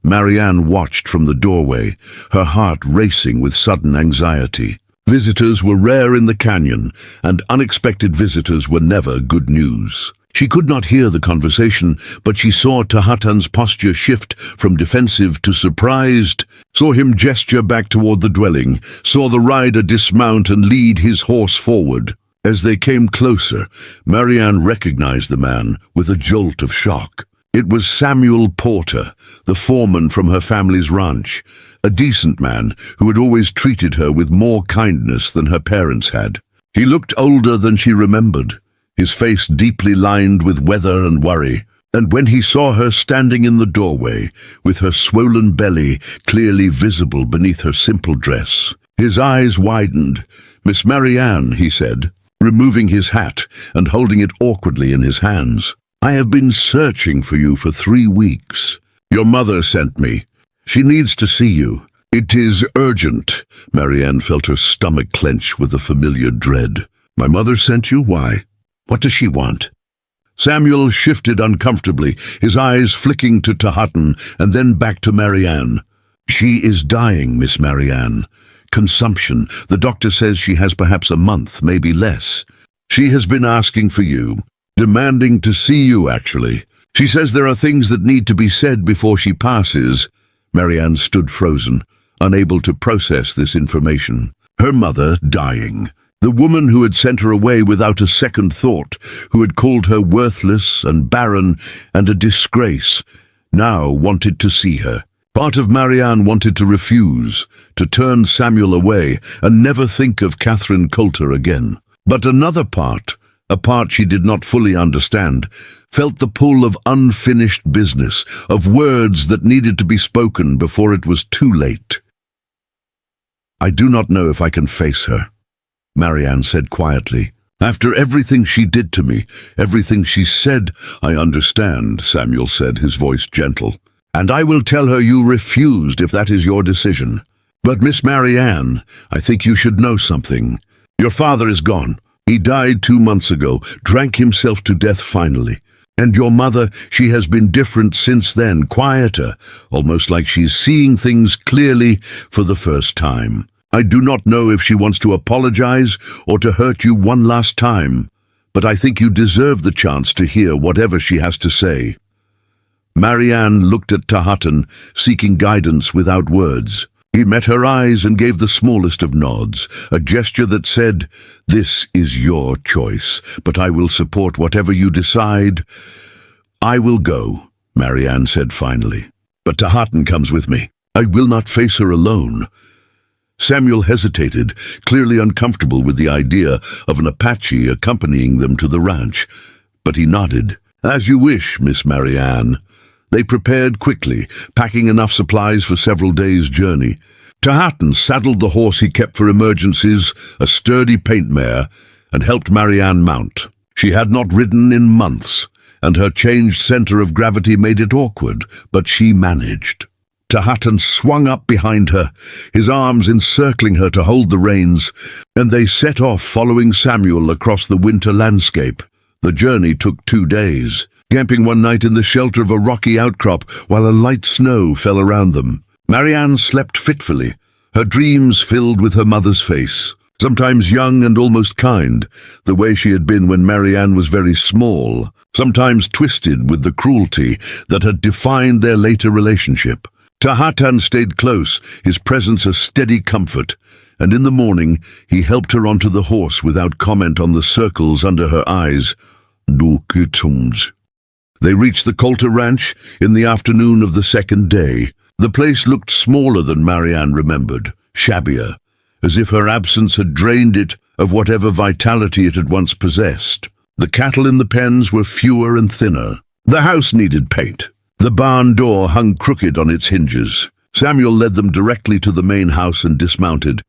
Marianne watched from the doorway, her heart racing with sudden anxiety. Visitors were rare in the canyon, and unexpected visitors were never good news. She could not hear the conversation, but she saw Tahatan's posture shift from defensive to surprised, saw him gesture back toward the dwelling, saw the rider dismount and lead his horse forward. As they came closer, Marianne recognized the man with a jolt of shock. It was Samuel Porter, the foreman from her family's ranch, a decent man who had always treated her with more kindness than her parents had. He looked older than she remembered, his face deeply lined with weather and worry, and when he saw her standing in the doorway, with her swollen belly clearly visible beneath her simple dress, his eyes widened. "Miss Marianne," he said, removing his hat and holding it awkwardly in his hands. "I have been searching for you for 3 weeks. Your mother sent me. She needs to see you. It is urgent." Marianne felt her stomach clench with a familiar dread. "My mother sent you? Why? What does she want?" Samuel shifted uncomfortably, his eyes flicking to Tahatan and then back to Marianne. "She is dying, Miss Marianne. Consumption. The doctor says she has perhaps a month, maybe less. She has been asking for you, demanding to see you, actually. She says there are things that need to be said before she passes." Marianne stood frozen, unable to process this information. Her mother dying. The woman who had sent her away without a second thought, who had called her worthless and barren and a disgrace, now wanted to see her. Part of Marianne wanted to refuse, to turn Samuel away and never think of Catherine Coulter again. But another part, a part she did not fully understand, felt the pull of unfinished business, of words that needed to be spoken before it was too late. "I do not know if I can face her," Marianne said quietly. "After everything she did to me, everything she said." "I understand," Samuel said, his voice gentle. "And I will tell her you refused if that is your decision. But Miss Marianne, I think you should know something. Your father is gone. He died 2 months ago, drank himself to death finally. And your mother, she has been different since then, quieter, almost like she's seeing things clearly for the first time. I do not know if she wants to apologize or to hurt you one last time, but I think you deserve the chance to hear whatever she has to say." Marianne looked at Tahatan, seeking guidance without words. He met her eyes and gave the smallest of nods, a gesture that said, "This is your choice, but I will support whatever you decide." "I will go," Marianne said finally. "But Tahatan comes with me. I will not face her alone." Samuel hesitated, clearly uncomfortable with the idea of an Apache accompanying them to the ranch. But he nodded. "As you wish, Miss Marianne." They prepared quickly, packing enough supplies for several days' journey. Tahatan saddled the horse he kept for emergencies, a sturdy paint mare, and helped Marianne mount. She had not ridden in months, and her changed center of gravity made it awkward, but she managed. Tahatan swung up behind her, his arms encircling her to hold the reins, and they set off following Samuel across the winter landscape. The journey took 2 days, camping one night in the shelter of a rocky outcrop while a light snow fell around them. Marianne slept fitfully, her dreams filled with her mother's face, sometimes young and almost kind, the way she had been when Marianne was very small, sometimes twisted with the cruelty that had defined their later relationship. Tahatan stayed close, his presence a steady comfort, and in the morning he helped her onto the horse without comment on the circles under her eyes. They reached the Coulter Ranch in the afternoon of the second day. The place looked smaller than Marianne remembered, shabbier, as if her absence had drained it of whatever vitality it had once possessed. The cattle in the pens were fewer and thinner. The house needed paint. The barn door hung crooked on its hinges. Samuel led them directly to the main house and dismounted.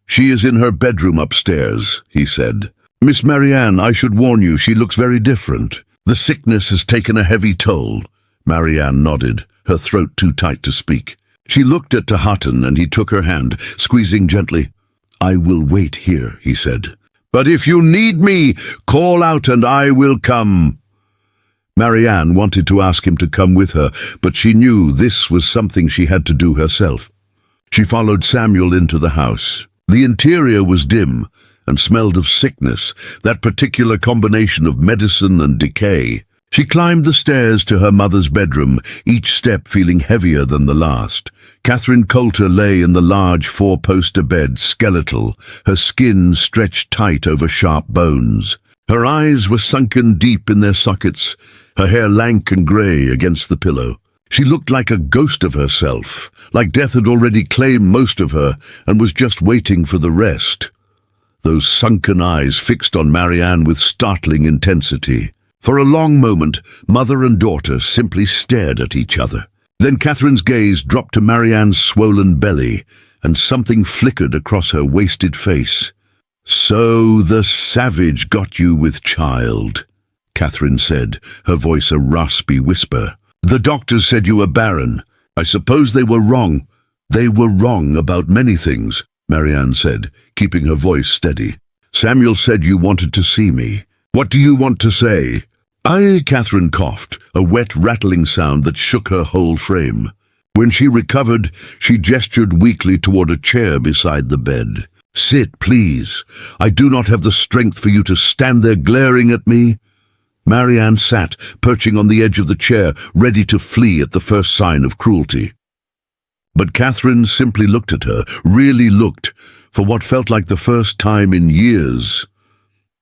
"She is in her bedroom upstairs," he said. "Miss Marianne, I should warn you, she looks very different. The sickness has taken a heavy toll." Marianne nodded, her throat too tight to speak. She looked at Tahatan and he took her hand, squeezing gently. "I will wait here," he said. "But if you need me, call out and I will come." Marianne wanted to ask him to come with her, but she knew this was something she had to do herself. She followed Samuel into the house. The interior was dim and smelled of sickness, that particular combination of medicine and decay. She climbed the stairs to her mother's bedroom, each step feeling heavier than the last. Catherine Coulter lay in the large 4-poster bed, skeletal, her skin stretched tight over sharp bones. Her eyes were sunken deep in their sockets, her hair lank and grey against the pillow. She looked like a ghost of herself, like death had already claimed most of her and was just waiting for the rest. Those sunken eyes fixed on Marianne with startling intensity. For a long moment, mother and daughter simply stared at each other. Then Catherine's gaze dropped to Marianne's swollen belly, and something flickered across her wasted face. "So the savage got you with child," Catherine said, her voice a raspy whisper. "The doctors said you were barren. I suppose they were wrong." "They were wrong about many things," Marianne said, keeping her voice steady. "Samuel said you wanted to see me. What do you want to say?" Catherine coughed, a wet rattling sound that shook her whole frame. When she recovered, she gestured weakly toward a chair beside the bed. "Sit, please. I do not have the strength for you to stand there glaring at me." Marianne sat, perching on the edge of the chair, ready to flee at the first sign of cruelty. But Catherine simply looked at her, really looked, for what felt like the first time in years.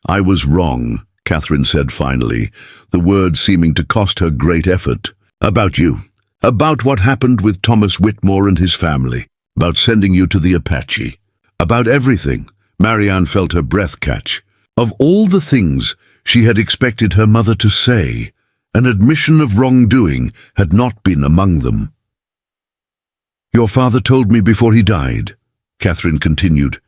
"I was wrong," Catherine said finally, the words seeming to cost her great effort. "About you. About what happened with Thomas Whitmore and his family. About sending you to the Apache. About everything." Marianne felt her breath catch. Of all the things she had expected her mother to say, an admission of wrongdoing had not been among them. "Your father told me before he died," Catherine continued,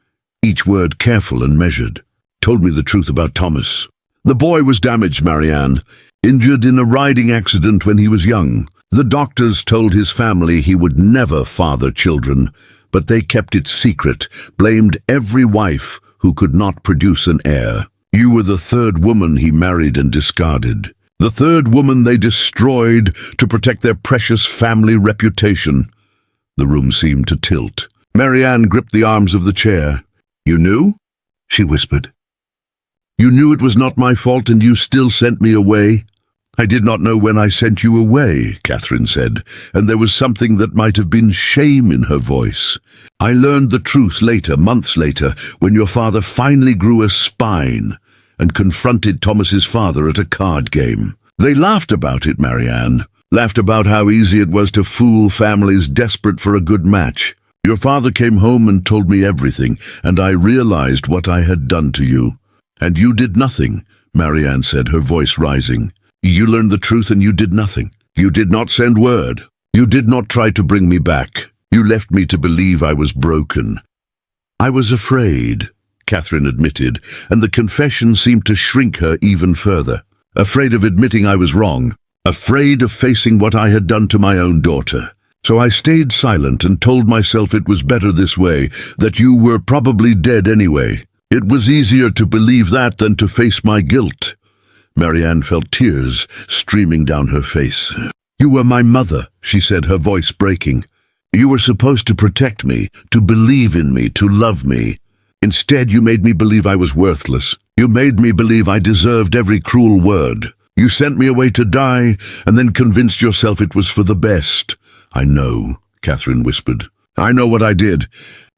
each word careful and measured. "Told me the truth about Thomas. The boy was damaged, Marianne, injured in a riding accident when he was young. The doctors told his family he would never father children, but they kept it secret, blamed every wife who could not produce an heir. You were the third woman he married and discarded. The third woman they destroyed to protect their precious family reputation." The room seemed to tilt. Marianne gripped the arms of the chair. "You knew?" she whispered. "You knew it was not my fault and you still sent me away?" "I did not know when I sent you away," Catherine said, and there was something that might have been shame in her voice. "I learned the truth later, months later, when your father finally grew a spine and confronted Thomas's father at a card game. They laughed about it, Marianne, laughed about how easy it was to fool families desperate for a good match. Your father came home and told me everything, and I realized what I had done to you. And you did nothing, Marianne said, her voice rising. You learned the truth and you did nothing. You did not send word. You did not try to bring me back. You left me to believe I was broken. I was afraid, Catherine admitted, and the confession seemed to shrink her even further. Afraid of admitting I was wrong. Afraid of facing what I had done to my own daughter. So I stayed silent and told myself it was better this way, that you were probably dead anyway. It was easier to believe that than to face my guilt. Marianne felt tears streaming down her face. You were my mother, she said, her voice breaking. You were supposed to protect me, to believe in me, to love me. Instead, you made me believe I was worthless. You made me believe I deserved every cruel word. You sent me away to die, and then convinced yourself it was for the best. I know, Catherine whispered. I know what I did,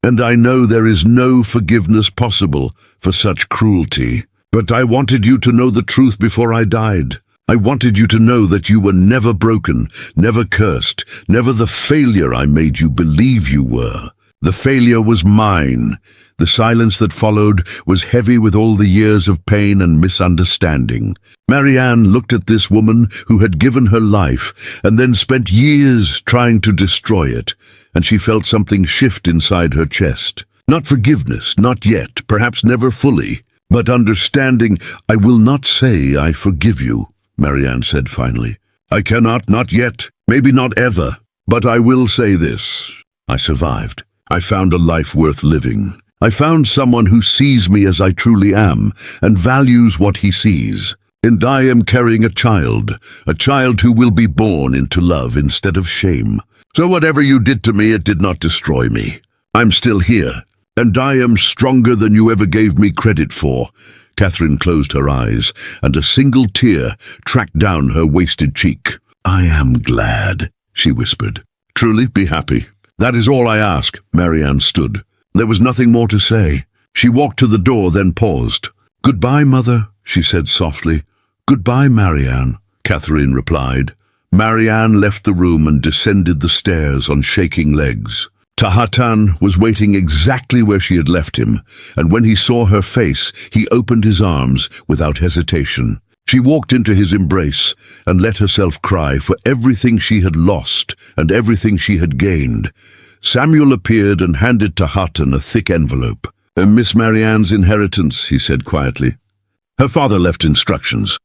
and I know there is no forgiveness possible for such cruelty. But I wanted you to know the truth before I died. I wanted you to know that you were never broken, never cursed, never the failure I made you believe you were. The failure was mine. The silence that followed was heavy with all the years of pain and misunderstanding. Marianne looked at this woman who had given her life and then spent years trying to destroy it, and she felt something shift inside her chest. Not forgiveness, not yet, perhaps never fully, but understanding. I will not say I forgive you, Marianne said finally. I cannot, not yet, maybe not ever, but I will say this. I survived. I found a life worth living. I found someone who sees me as I truly am and values what he sees. And I am carrying a child who will be born into love instead of shame. So whatever you did to me, it did not destroy me. I'm still here, and I am stronger than you ever gave me credit for. Catherine closed her eyes, and a single tear tracked down her wasted cheek. I am glad, she whispered. Truly, be happy. That is all I ask. Marianne stood. There was nothing more to say. She walked to the door, then paused. Goodbye, Mother, she said softly. Goodbye, Marianne, Catherine replied. Marianne left the room and descended the stairs on shaking legs. Tahatan was waiting exactly where she had left him, and when he saw her face, he opened his arms without hesitation. She walked into his embrace and let herself cry for everything she had lost and everything she had gained. Samuel appeared and handed Tahatan a thick envelope. Miss Marianne's inheritance, he said quietly. Her father left instructions.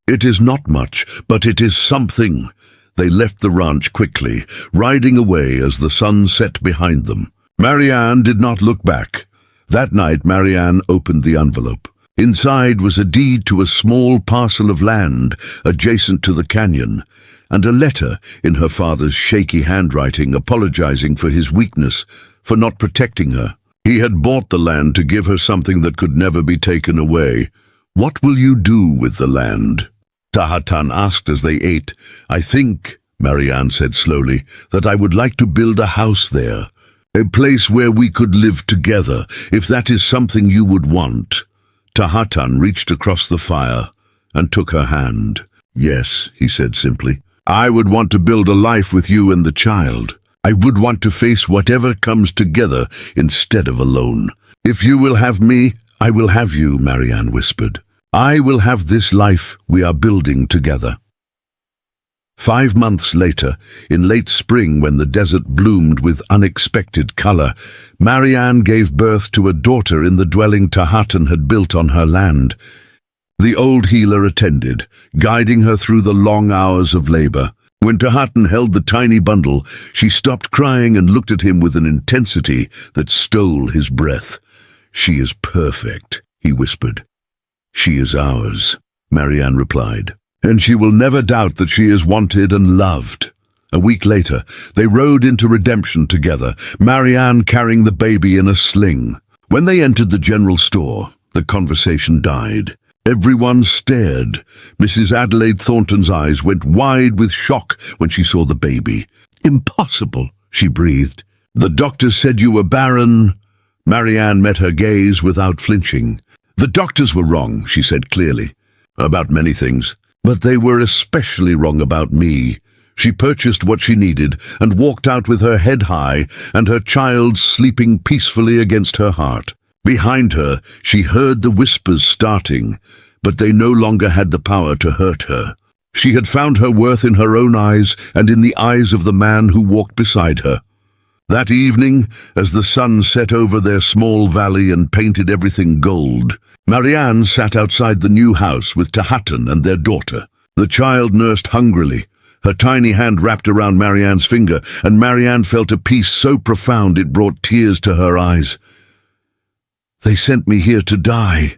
It is not much, but it is something. They left the ranch quickly, riding away as the sun set behind them. Marianne did not look back. That night, Marianne opened the envelope. Inside was a deed to a small parcel of land adjacent to the canyon, and a letter in her father's shaky handwriting apologizing for his weakness, for not protecting her. He had bought the land to give her something that could never be taken away. What will you do with the land? Tahatan asked as they ate. I think, Marianne said slowly, that I would like to build a house there, a place where we could live together, if that is something you would want. Tahatan reached across the fire and took her hand. Yes, he said simply. I would want to build a life with you and the child. I would want to face whatever comes together instead of alone. If you will have me, I will have you, Marianne whispered. I will have this life we are building together. 5 months later, in late spring when the desert bloomed with unexpected color, Marianne gave birth to a daughter in the dwelling Tahatan had built on her land. The old healer attended, guiding her through the long hours of labor. When Tahatan held the tiny bundle, she stopped crying and looked at him with an intensity that stole his breath. She is perfect, he whispered. She is ours, Marianne replied, and she will never doubt that she is wanted and loved. A week later, they rode into redemption together, Marianne carrying the baby in a sling. When they entered the general store, the conversation died. Everyone stared. Mrs. Adelaide Thornton's eyes went wide with shock when she saw the baby. Impossible, she breathed. The doctor said you were barren. Marianne met her gaze without flinching. The doctors were wrong, she said clearly, about many things, but they were especially wrong about me. She purchased what she needed and walked out with her head high and her child sleeping peacefully against her heart. Behind her, she heard the whispers starting, but they no longer had the power to hurt her. She had found her worth in her own eyes and in the eyes of the man who walked beside her. That evening, as the sun set over their small valley and painted everything gold, Marianne sat outside the new house with Tahatan and their daughter. The child nursed hungrily, her tiny hand wrapped around Marianne's finger, and Marianne felt a peace so profound it brought tears to her eyes. "They sent me here to die,"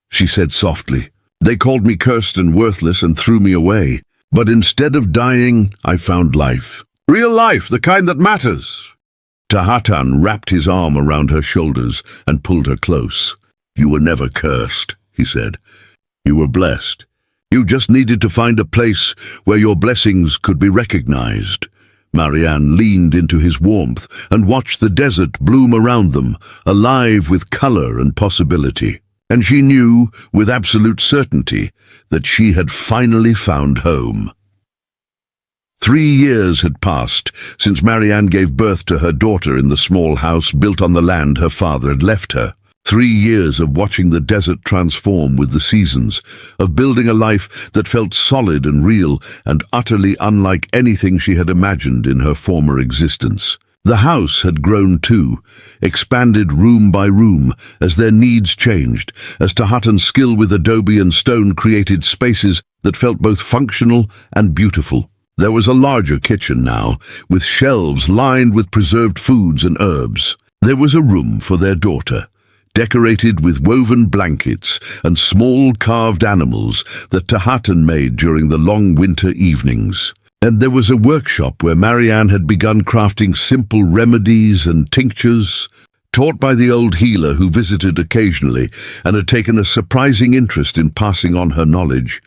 she said softly. "They called me cursed and worthless and threw me away. But instead of dying, I found life. Real life, the kind that matters." Tahatan wrapped his arm around her shoulders and pulled her close. "You were never cursed," he said. "You were blessed. You just needed to find a place where your blessings could be recognized." Marianne leaned into his warmth and watched the desert bloom around them, alive with color and possibility. And she knew, with absolute certainty, that she had finally found home. 3 years had passed since Marianne gave birth to her daughter in the small house built on the land her father had left her. 3 years of watching the desert transform with the seasons, of building a life that felt solid and real and utterly unlike anything she had imagined in her former existence. The house had grown too, expanded room by room as their needs changed, as Tahatan's skill with adobe and stone created spaces that felt both functional and beautiful. There was a larger kitchen now, with shelves lined with preserved foods and herbs. There was a room for their daughter, decorated with woven blankets and small carved animals that Tahatan made during the long winter evenings. And there was a workshop where Marianne had begun crafting simple remedies and tinctures, taught by the old healer who visited occasionally and had taken a surprising interest in passing on her knowledge.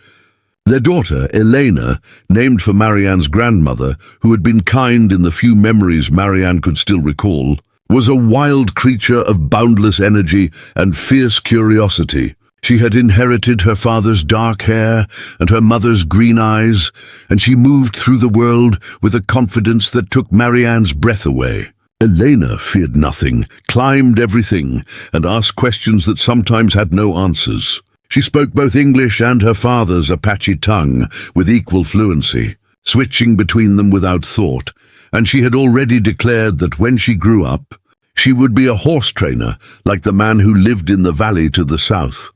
Their daughter, Elena, named for Marianne's grandmother, who had been kind in the few memories Marianne could still recall, was a wild creature of boundless energy and fierce curiosity. She had inherited her father's dark hair and her mother's green eyes, and she moved through the world with a confidence that took Marianne's breath away. Elena feared nothing, climbed everything, and asked questions that sometimes had no answers. She spoke both English and her father's Apache tongue with equal fluency, switching between them without thought, and she had already declared that when she grew up, she would be a horse trainer like the man who lived in the valley to the south.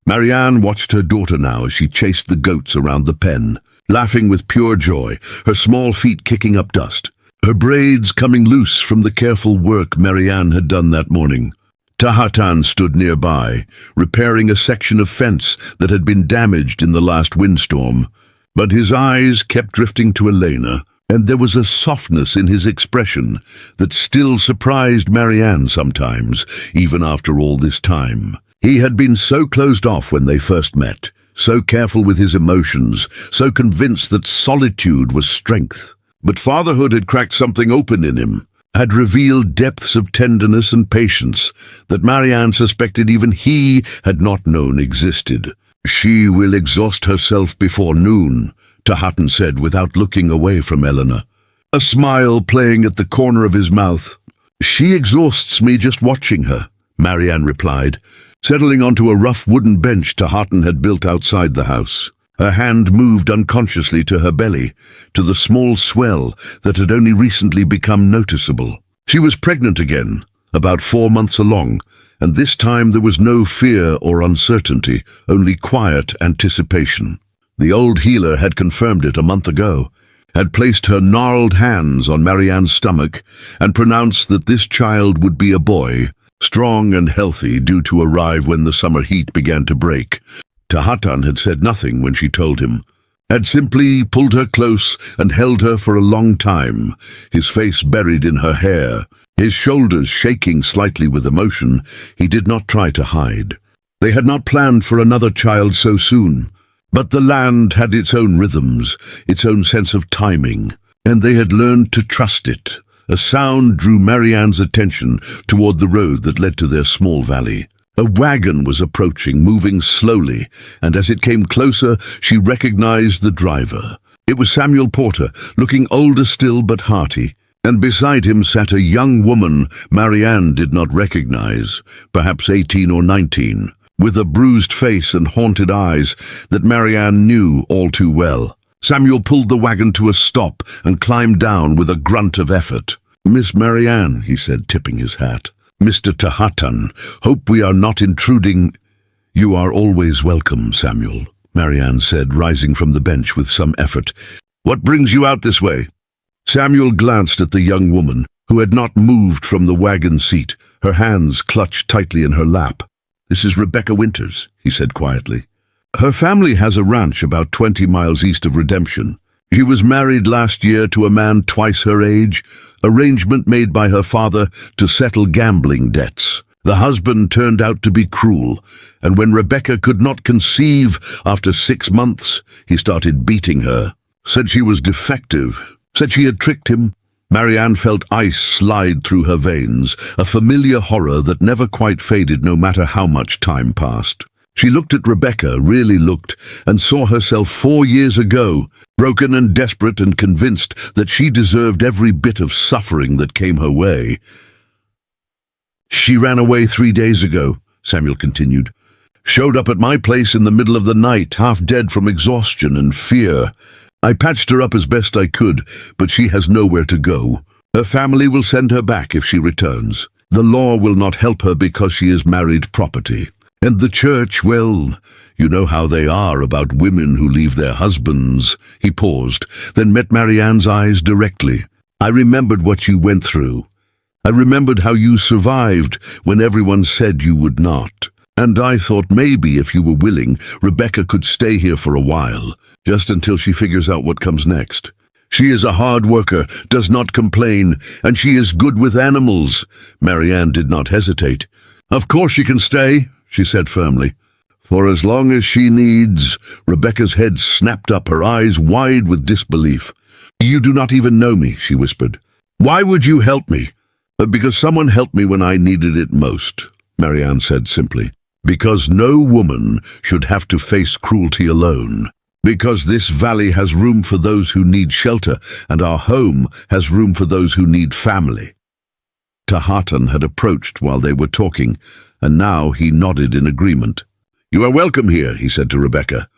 Marianne watched her daughter now as she chased the goats around the pen, laughing with pure joy, her small feet kicking up dust, her braids coming loose from the careful work Marianne had done that morning. Tahatan stood nearby, repairing a section of fence that had been damaged in the last windstorm, but his eyes kept drifting to Elena, and there was a softness in his expression that still surprised Marianne sometimes, even after all this time. He had been so closed off when they first met, so careful with his emotions, so convinced that solitude was strength. But fatherhood had cracked something open in him, had revealed depths of tenderness and patience that Marianne suspected even he had not known existed. "She will exhaust herself before noon," Tahatan said without looking away from Elena, a smile playing at the corner of his mouth. "She exhausts me just watching her," Marianne replied, settling onto a rough wooden bench Tahatan had built outside the house. Her hand moved unconsciously to her belly, to the small swell that had only recently become noticeable. She was pregnant again, about 4 months along, and this time there was no fear or uncertainty, only quiet anticipation. The old healer had confirmed it a month ago, had placed her gnarled hands on Marianne's stomach, and pronounced that this child would be a boy, strong and healthy, due to arrive when the summer heat began to break. Tahatan had said nothing when she told him, had simply pulled her close and held her for a long time, his face buried in her hair, his shoulders shaking slightly with emotion he did not try to hide. They had not planned for another child so soon, but the land had its own rhythms, its own sense of timing, and they had learned to trust it. A sound drew Marianne's attention toward the road that led to their small valley. A wagon was approaching, moving slowly, and as it came closer, she recognized the driver. It was Samuel Porter, looking older still but hearty, and beside him sat a young woman Marianne did not recognize, perhaps 18 or 19, with a bruised face and haunted eyes that Marianne knew all too well. Samuel pulled the wagon to a stop and climbed down with a grunt of effort. "Miss Marianne," he said, tipping his hat. "Mr. Tahatan, hope we are not intruding." "You are always welcome, Samuel," Marianne said, rising from the bench with some effort. "What brings you out this way?" Samuel glanced at the young woman, who had not moved from the wagon seat, her hands clutched tightly in her lap. "This is Rebecca Winters," he said quietly. "Her family has a ranch about 20 miles east of Redemption. She was married last year to a man twice her age, arrangement made by her father to settle gambling debts. The husband turned out to be cruel, and when Rebecca could not conceive after 6 months, he started beating her. Said she was defective, said she had tricked him." Marianne felt ice slide through her veins, a familiar horror that never quite faded no matter how much time passed. She looked at Rebecca, really looked, and saw herself 4 years ago, broken and desperate and convinced that she deserved every bit of suffering that came her way. "She ran away 3 days ago," Samuel continued. "Showed up at my place in the middle of the night, half dead from exhaustion and fear. I patched her up as best I could, but she has nowhere to go. Her family will send her back if she returns. The law will not help her because she is married property. And the church, well, you know how they are about women who leave their husbands." He paused, then met Marianne's eyes directly. "I remembered what you went through. I remembered how you survived when everyone said you would not. And I thought maybe if you were willing, Rebecca could stay here for a while, just until she figures out what comes next. She is a hard worker, does not complain, and she is good with animals." Marianne did not hesitate. "Of course she can stay," she said firmly. "For as long as she needs." Rebecca's head snapped up, her eyes wide with disbelief. "You do not even know me," she whispered. "Why would you help me?" "Because someone helped me when I needed it most," Marianne said simply. "Because no woman should have to face cruelty alone. Because this valley has room for those who need shelter, and our home has room for those who need family." Tahatan had approached while they were talking, and now he nodded in agreement. "You are welcome here," he said to Rebecca.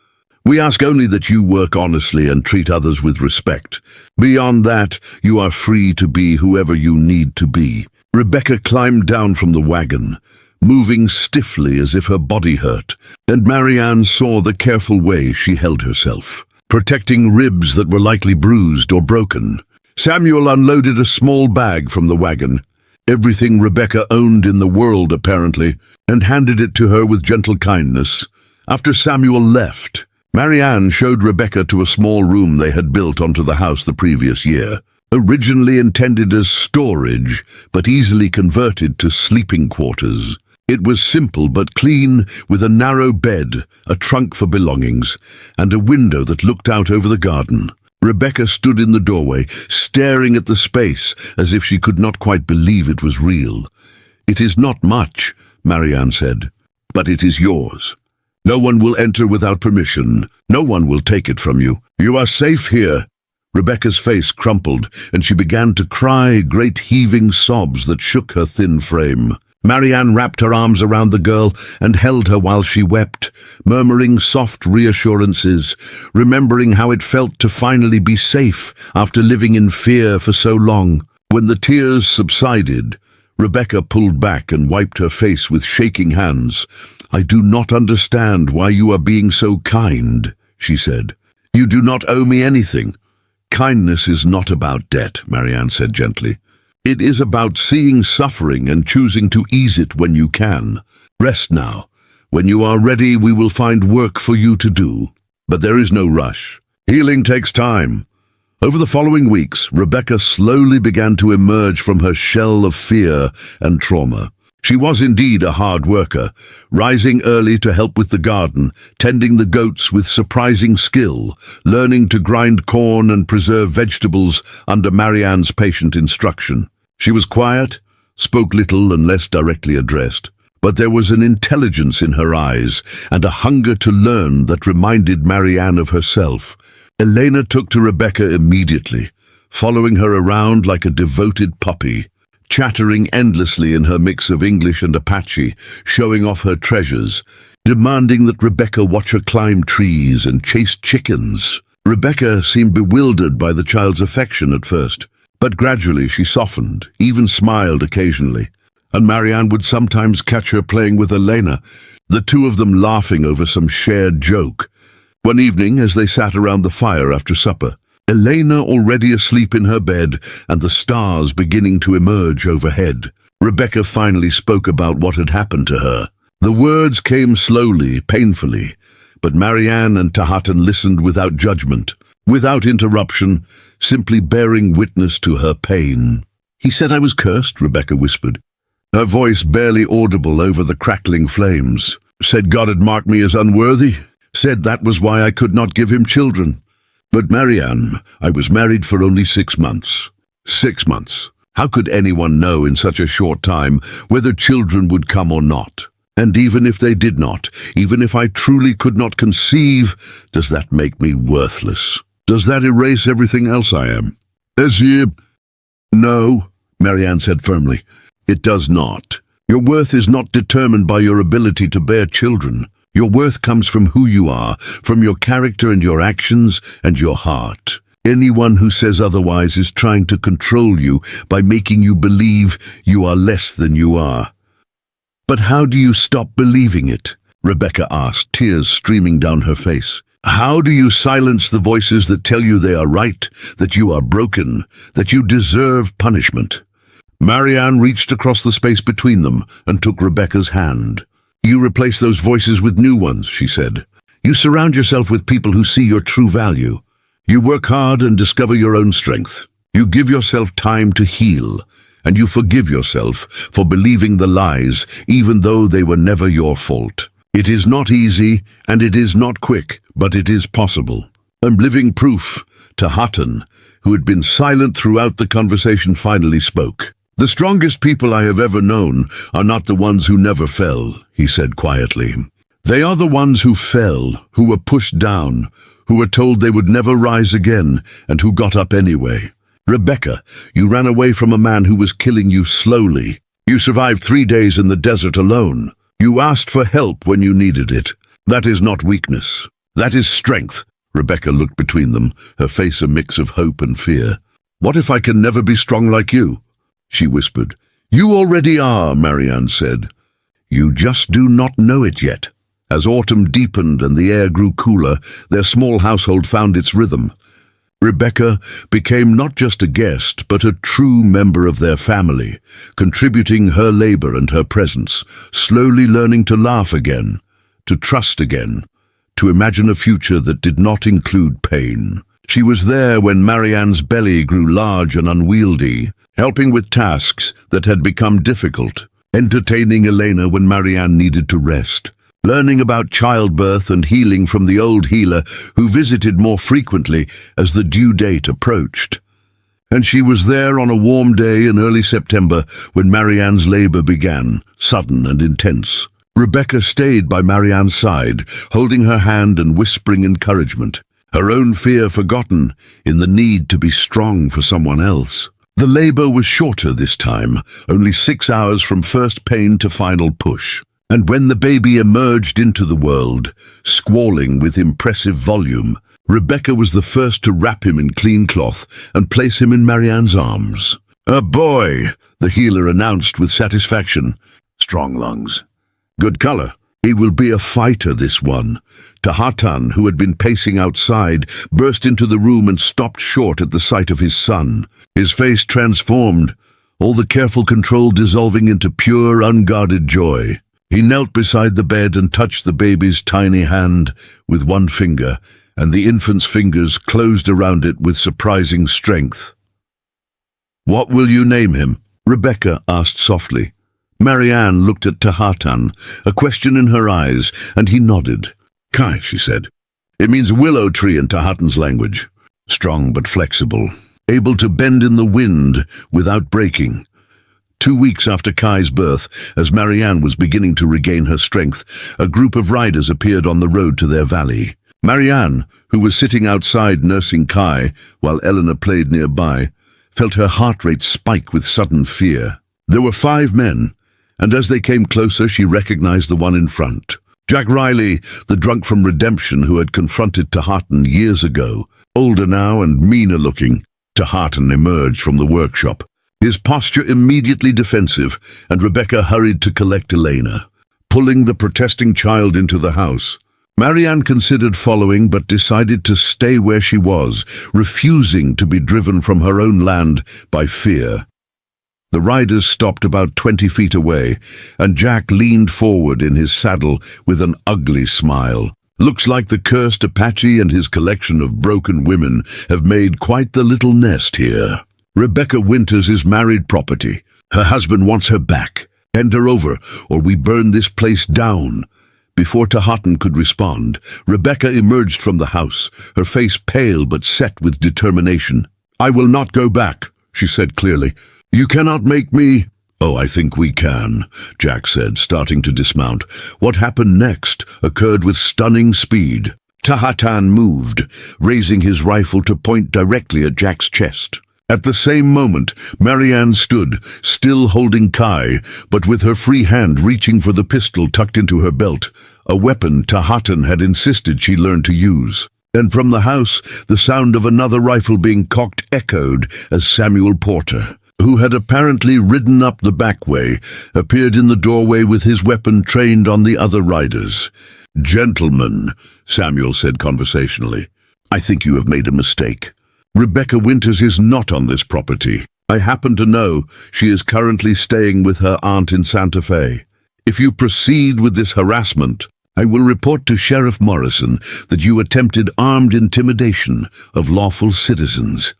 "We ask only that you work honestly and treat others with respect. Beyond that, you are free to be whoever you need to be." Rebecca climbed down from the wagon, moving stiffly as if her body hurt, and Marianne saw the careful way she held herself, protecting ribs that were likely bruised or broken. Samuel unloaded a small bag from the wagon, everything Rebecca owned in the world apparently, and handed it to her with gentle kindness. After Samuel left, Marianne showed Rebecca to a small room they had built onto the house the previous year. Originally intended as storage, but easily converted to sleeping quarters. It was simple but clean, with a narrow bed, a trunk for belongings, and a window that looked out over the garden. Rebecca stood in the doorway, staring at the space as if she could not quite believe it was real. "It is not much," Marianne said, "but it is yours. No one will enter without permission. No one will take it from you. You are safe here." Rebecca's face crumpled, and she began to cry, great heaving sobs that shook her thin frame. Marianne wrapped her arms around the girl and held her while she wept, murmuring soft reassurances, remembering how it felt to finally be safe after living in fear for so long. When the tears subsided, Rebecca pulled back and wiped her face with shaking hands. "I do not understand why you are being so kind," she said. "You do not owe me anything." "Kindness is not about debt," Marianne said gently. "It is about seeing suffering and choosing to ease it when you can. Rest now. When you are ready, we will find work for you to do. But there is no rush. Healing takes time." Over the following weeks, Rebecca slowly began to emerge from her shell of fear and trauma. She was indeed a hard worker, rising early to help with the garden, tending the goats with surprising skill, learning to grind corn and preserve vegetables under Marianne's patient instruction. She was quiet, spoke little and less directly addressed, but there was an intelligence in her eyes and a hunger to learn that reminded Marianne of herself. Elena took to Rebecca immediately, following her around like a devoted puppy, chattering endlessly in her mix of English and Apache, showing off her treasures, demanding that Rebecca watch her climb trees and chase chickens. Rebecca seemed bewildered by the child's affection at first, but gradually she softened, even smiled occasionally, and Marianne would sometimes catch her playing with Elena, the two of them laughing over some shared joke. One evening, as they sat around the fire after supper, Elena already asleep in her bed and the stars beginning to emerge overhead, Rebecca finally spoke about what had happened to her. The words came slowly, painfully, but Marianne and Tahatan listened without judgment, without interruption, simply bearing witness to her pain. "He said I was cursed," Rebecca whispered, her voice barely audible over the crackling flames. "Said God had marked me as unworthy, said that was why I could not give him children. But Marianne, I was married for only 6 months. 6 months. How could anyone know in such a short time whether children would come or not? And even if they did not, even if I truly could not conceive, does that make me worthless? Does that erase everything else I am?" "No," Marianne said firmly. "It does not. Your worth is not determined by your ability to bear children. Your worth comes from who you are, from your character and your actions and your heart. Anyone who says otherwise is trying to control you by making you believe you are less than you are." "But how do you stop believing it?" Rebecca asked, tears streaming down her face. "How do you silence the voices that tell you they are right, that you are broken, that you deserve punishment?" Marianne reached across the space between them and took Rebecca's hand. "You replace those voices with new ones," she said. "You surround yourself with people who see your true value. You work hard and discover your own strength. You give yourself time to heal, and you forgive yourself for believing the lies, even though they were never your fault. It is not easy, and it is not quick, but it is possible." "I'm living proof." Tahatan, who had been silent throughout the conversation, finally spoke. "The strongest people I have ever known are not the ones who never fell," he said quietly. "They are the ones who fell, who were pushed down, who were told they would never rise again, and who got up anyway. Rebecca, you ran away from a man who was killing you slowly. You survived 3 days in the desert alone. You asked for help when you needed it. That is not weakness. That is strength." Rebecca looked between them, her face a mix of hope and fear. "What if I can never be strong like you?" she whispered. "You already are," Marianne said. "You just do not know it yet." As autumn deepened and the air grew cooler, their small household found its rhythm. Rebecca became not just a guest, but a true member of their family, contributing her labor and her presence, slowly learning to laugh again, to trust again, to imagine a future that did not include pain. She was there when Marianne's belly grew large and unwieldy, helping with tasks that had become difficult, entertaining Elena when Marianne needed to rest, learning about childbirth and healing from the old healer who visited more frequently as the due date approached. And she was there on a warm day in early September when Marianne's labor began, sudden and intense. Rebecca stayed by Marianne's side, holding her hand and whispering encouragement, her own fear forgotten in the need to be strong for someone else. The labor was shorter this time, only 6 hours from first pain to final push. And when the baby emerged into the world, squalling with impressive volume, Rebecca was the first to wrap him in clean cloth and place him in Marianne's arms. "A boy," the healer announced with satisfaction. "Strong lungs. Good color. He will be a fighter, this one." Tahatan, who had been pacing outside, burst into the room and stopped short at the sight of his son. His face transformed, all the careful control dissolving into pure, unguarded joy. He knelt beside the bed and touched the baby's tiny hand with one finger, and the infant's fingers closed around it with surprising strength. "What will you name him?" Rebecca asked softly. Marianne looked at Tahatan, a question in her eyes, and he nodded. "Kai," she said. "It means willow tree in Tahatan's language. Strong but flexible, able to bend in the wind without breaking." 2 weeks after Kai's birth, as Marianne was beginning to regain her strength, a group of riders appeared on the road to their valley. Marianne, who was sitting outside nursing Kai while Eleanor played nearby, felt her heart rate spike with sudden fear. There were 5 men, and as they came closer she recognized the one in front. Jack Riley, the drunk from Redemption who had confronted Taharton years ago. Older now and meaner looking, Taharton emerged from the workshop, his posture immediately defensive, and Rebecca hurried to collect Elena, pulling the protesting child into the house. Marianne considered following but decided to stay where she was, refusing to be driven from her own land by fear. The riders stopped about 20 feet away, and Jack leaned forward in his saddle with an ugly smile. Looks like the cursed Apache and his collection of broken women have made quite the little nest here. Rebecca Winters is married property. Her husband wants her back. Hand her over, or we burn this place down. Before Taharton could respond, Rebecca emerged from the house, her face pale but set with determination. "I will not go back," she said clearly. "You cannot make me—" "Oh, I think we can," Jack said, starting to dismount. What happened next occurred with stunning speed. Taharton moved, raising his rifle to point directly at Jack's chest. At the same moment, Marianne stood, still holding Kai, but with her free hand reaching for the pistol tucked into her belt, a weapon Taharton had insisted she learn to use. And from the house, the sound of another rifle being cocked echoed as Samuel Porter, who had apparently ridden up the back way, appeared in the doorway with his weapon trained on the other riders. "Gentlemen," Samuel said conversationally, "I think you have made a mistake. Rebecca Winters is not on this property. I happen to know she is currently staying with her aunt in Santa Fe. If you proceed with this harassment, I will report to Sheriff Morrison that you attempted armed intimidation of lawful citizens.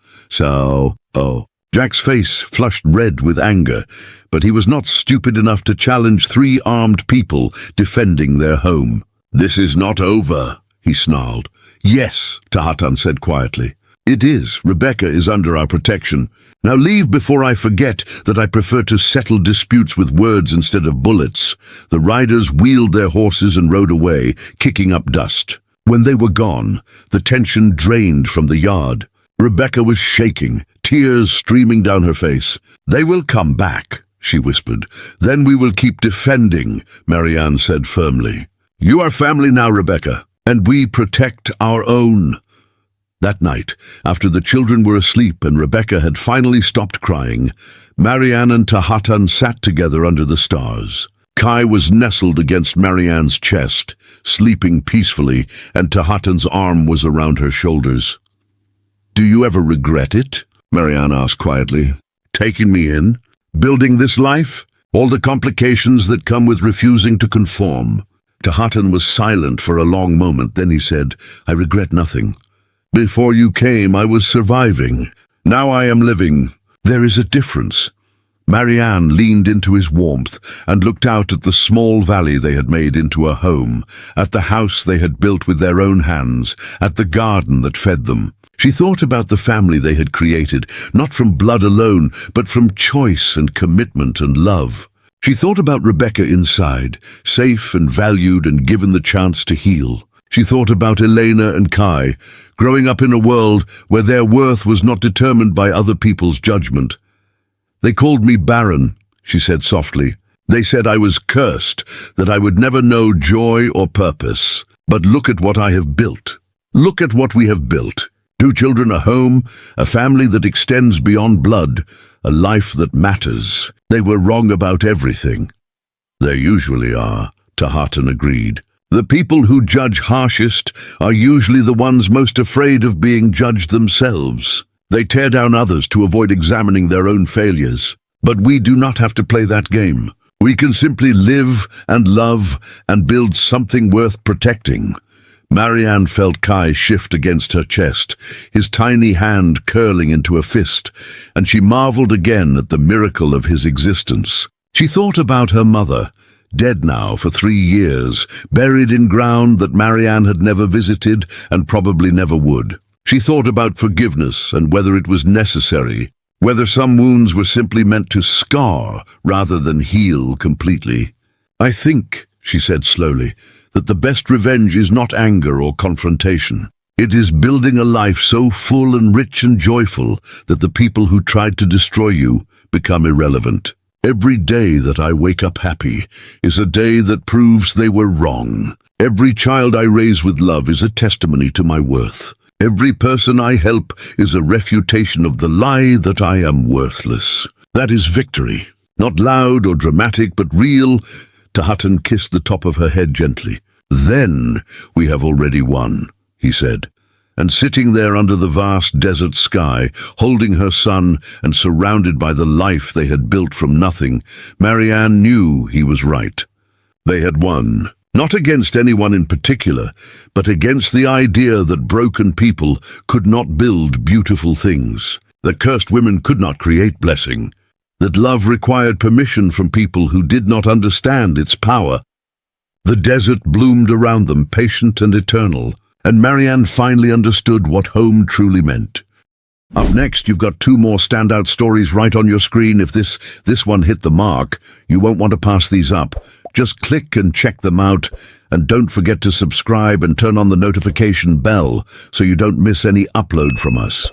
Jack's face flushed red with anger, but he was not stupid enough to challenge 3 armed people defending their home. "This is not over," he snarled. "Yes," Taharton said quietly. "It is. Rebecca is under our protection. Now leave before I forget that I prefer to settle disputes with words instead of bullets." The riders wheeled their horses and rode away, kicking up dust. When they were gone, the tension drained from the yard. Rebecca was shaking, tears streaming down her face. "They will come back," she whispered. "Then we will keep defending," Marianne said firmly. "You are family now, Rebecca, and we protect our own." That night, after the children were asleep and Rebecca had finally stopped crying, Marianne and Taharton sat together under the stars. Kai was nestled against Marianne's chest, sleeping peacefully, and Taharton's arm was around her shoulders. "Do you ever regret it?" Marianne asked quietly. "Taking me in? Building this life? All the complications that come with refusing to conform?" Taharton was silent for a long moment, then he said, "I regret nothing. Before you came, I was surviving. Now I am living. There is a difference." Marianne leaned into his warmth and looked out at the small valley they had made into a home, at the house they had built with their own hands, at the garden that fed them. She thought about the family they had created, not from blood alone, but from choice and commitment and love. She thought about Rebecca inside, safe and valued and given the chance to heal. She thought about Elena and Kai, growing up in a world where their worth was not determined by other people's judgment. "They called me Barren," she said softly. "They said I was cursed, that I would never know joy or purpose. But look at what I have built. Look at what we have built. 2 children, a home, a family that extends beyond blood, a life that matters. They were wrong about everything." "They usually are," Taharton agreed. "The people who judge harshest are usually the ones most afraid of being judged themselves. They tear down others to avoid examining their own failures. But we do not have to play that game. We can simply live and love and build something worth protecting." Marianne felt Kai shift against her chest, his tiny hand curling into a fist, and she marveled again at the miracle of his existence. She thought about her mother, dead now for 3 years, buried in ground that Marianne had never visited and probably never would. She thought about forgiveness and whether it was necessary, whether some wounds were simply meant to scar rather than heal completely. "I think," she said slowly, that the best revenge is not anger or confrontation. It is building a life so full and rich and joyful that the people who tried to destroy you become irrelevant. Every day that I wake up happy is a day that proves they were wrong. Every child I raise with love is a testimony to my worth. Every person I help is a refutation of the lie that I am worthless. That is victory. Not loud or dramatic, but real. Hutton kissed the top of her head gently. Then we have already won, he said. And sitting there under the vast desert sky, holding her son and surrounded by the life they had built from nothing, Marianne knew he was right. They had won. Not against anyone in particular, but against the idea that broken people could not build beautiful things, that cursed women could not create blessing, that love required permission from people who did not understand its power. The desert bloomed around them, patient and eternal, and Marianne finally understood what home truly meant. Up next, you've got 2 more standout stories right on your screen. If this one hit the mark, you won't want to pass these up. Just click and check them out, and don't forget to subscribe and turn on the notification bell so you don't miss any upload from us.